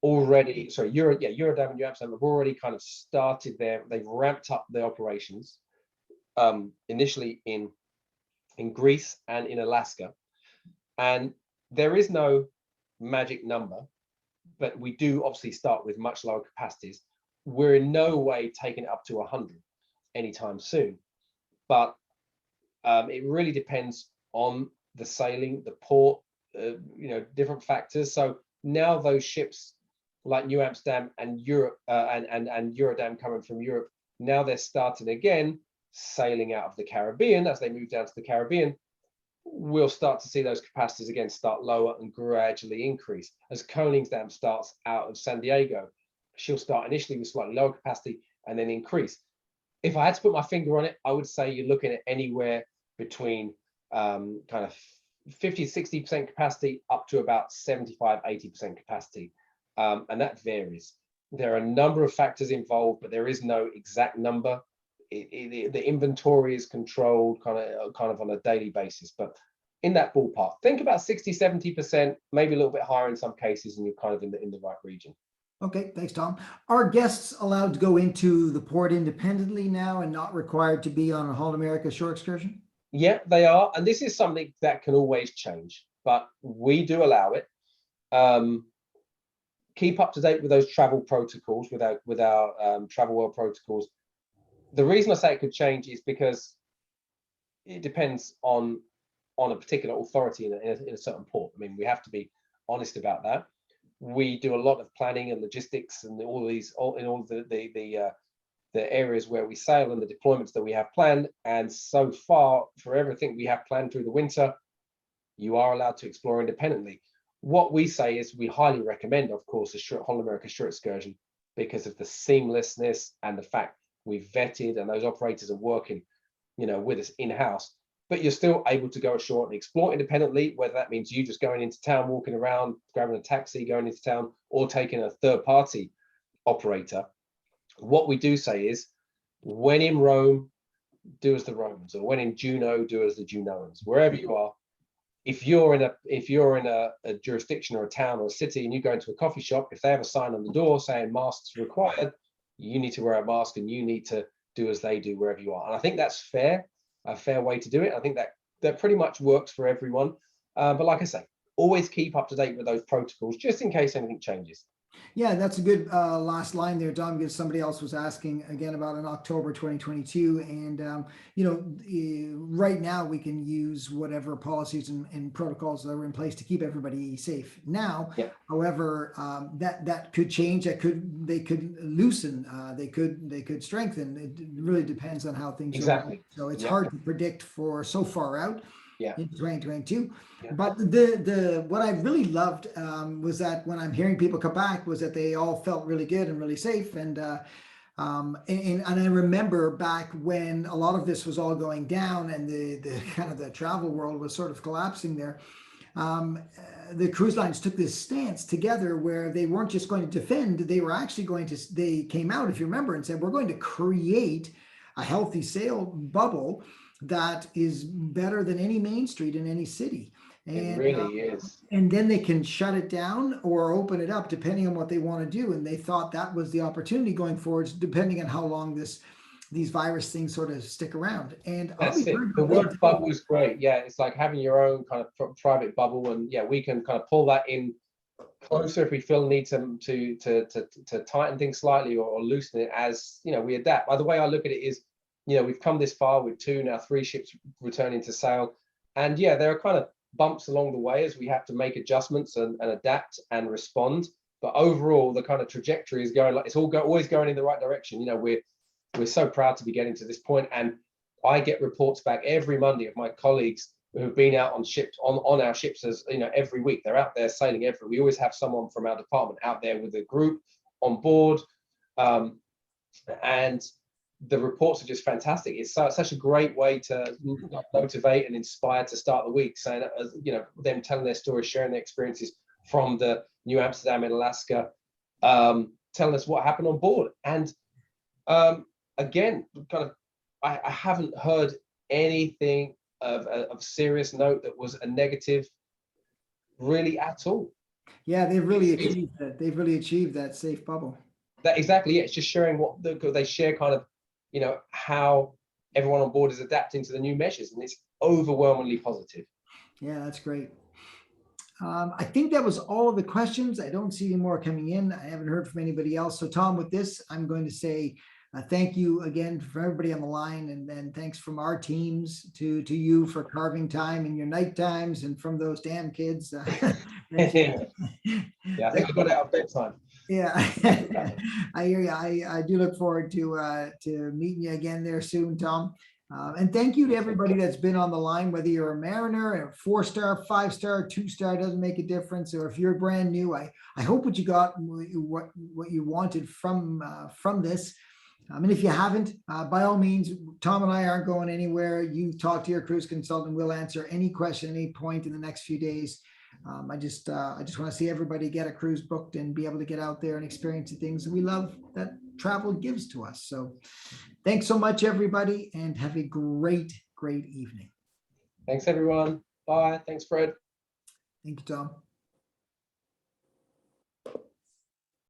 S2: already, sorry, Eurodam and New Amsterdam have already kind of started they've ramped up their operations, initially in Greece and in Alaska. And there is no magic number, but we do obviously start with much lower capacities. We're in no way taking it up to 100 anytime soon, but it really depends on the sailing, the port, different factors. So now those ships like New Amsterdam and Europe and Eurodam coming from Europe, now they're starting again sailing out of the Caribbean. As they move down to the Caribbean, we'll start to see those capacities again start lower and gradually increase. As Koningsdam starts out of San Diego, she'll start initially with slightly lower capacity and then increase. If I had to put my finger on it, I would say you're looking at anywhere between kind of 50-60% capacity up to about 75-80% capacity, and that varies. There are a number of factors involved, but there is no exact number. The inventory is controlled kind of on a daily basis, but in that ballpark, think about 60-70%, maybe a little bit higher in some cases, and you're kind of in the right region.
S1: Okay, thanks, Tom. Are guests allowed to go into the port independently now and not required to be on a Holland America shore excursion?
S2: Yeah, they are, and this is something that can always change, but we do allow it. Keep up to date with those travel protocols, with our travel world protocols. The reason I say it could change is because it depends on a particular authority in a certain port. I mean, we have to be honest about that. We do a lot of planning and logistics and all the areas where we sail and the deployments that we have planned. And so far, for everything we have planned through the winter, you are allowed to explore independently. What we say is we highly recommend, of course, a Holland America shore excursion because of the seamlessness and the fact we've vetted and those operators are working, with us in-house. But you're still able to go ashore and explore independently, whether that means you just going into town, walking around, grabbing a taxi, going into town, or taking a third-party operator. What we do say is, when in Rome, do as the Romans, or when in Juneau, do as the Junoans. Wherever you are, if you're in a jurisdiction or a town or a city and you go into a coffee shop, if they have a sign on the door saying masks required, you need to wear a mask and you need to do as they do wherever you are. And I think that's fair, a fair way to do it. I think that pretty much works for everyone. But like I say, always keep up to date with those protocols just in case anything changes.
S1: Yeah, that's a good last line there, Tom, because somebody else was asking again about in October 2022. And, right now we can use whatever policies and protocols that are in place to keep everybody safe now.
S2: Yeah.
S1: However, that could change. They could loosen, they could strengthen. It really depends on how things
S2: Exactly.
S1: are. So it's hard to predict for so far out.
S2: Yeah.
S1: In 2022.
S2: Yeah.
S1: But the what I really loved was that when I'm hearing people come back was that they all felt really good and really safe. And I remember back when a lot of this was all going down and the kind of the travel world was sort of collapsing there. The cruise lines took this stance together where they weren't just going to defend, they were actually they came out, if you remember, and said, we're going to create a healthy sail bubble that is better than any main street in any city. And,
S2: it really is.
S1: And then they can shut it down or open it up depending on what they want to do. And they thought that was the opportunity going forward, depending on how long these virus things sort of stick around. And
S2: that's it. The word bubble is great. Yeah, it's like having your own kind of private bubble, and yeah, we can kind of pull that in closer if we feel need to tighten things slightly or loosen it as we adapt. By the way I look at it is, we've come this far with 2, now 3 ships returning to sail. And yeah, there are kind of bumps along the way as we have to make adjustments and adapt and respond. But overall, the kind of trajectory is going, like it's always going in the right direction. We're so proud to be getting to this point. And I get reports back every Monday of my colleagues who have been out on ships, on our ships, as every week. They're out there sailing we always have someone from our department out there with a group on board. And the reports are just fantastic. It's such a great way to motivate and inspire to start the week, saying, them telling their stories, sharing their experiences from the New Amsterdam in Alaska, telling us what happened on board. And again, kind of, I haven't heard anything of serious note that was a negative really at all.
S1: Yeah, they've really
S2: It's-
S1: achieved that. They've really achieved that safe bubble.
S2: That exactly, yeah, it's just sharing what they share kind of, how everyone on board is adapting to the new measures, and it's overwhelmingly positive.
S1: Yeah, that's great. I think that was all of the questions. I don't see any more coming in. I haven't heard from anybody else. So Tom, with this, I'm going to say thank you again for everybody on the line, and then thanks from our teams to you for carving time in your night times, and from those damn kids.
S2: Yeah, I think I got it out of bedtime.
S1: Yeah, I hear you. I do look forward to meeting you again there soon, Tom. And thank you to everybody that's been on the line, whether you're a Mariner, a 4-star, 5-star, 2-star, doesn't make a difference. Or if you're brand new, I hope what you got, what you wanted from this. And if you haven't, by all means, Tom and I aren't going anywhere. You talk to your cruise consultant. We'll answer any question, any point in the next few days. I just want to see everybody get a cruise booked and be able to get out there and experience the things that we love that travel gives to us. So thanks so much, everybody, and have a great, great evening.
S2: Thanks, everyone. Bye. Thanks, Fred.
S1: Thank you, Tom.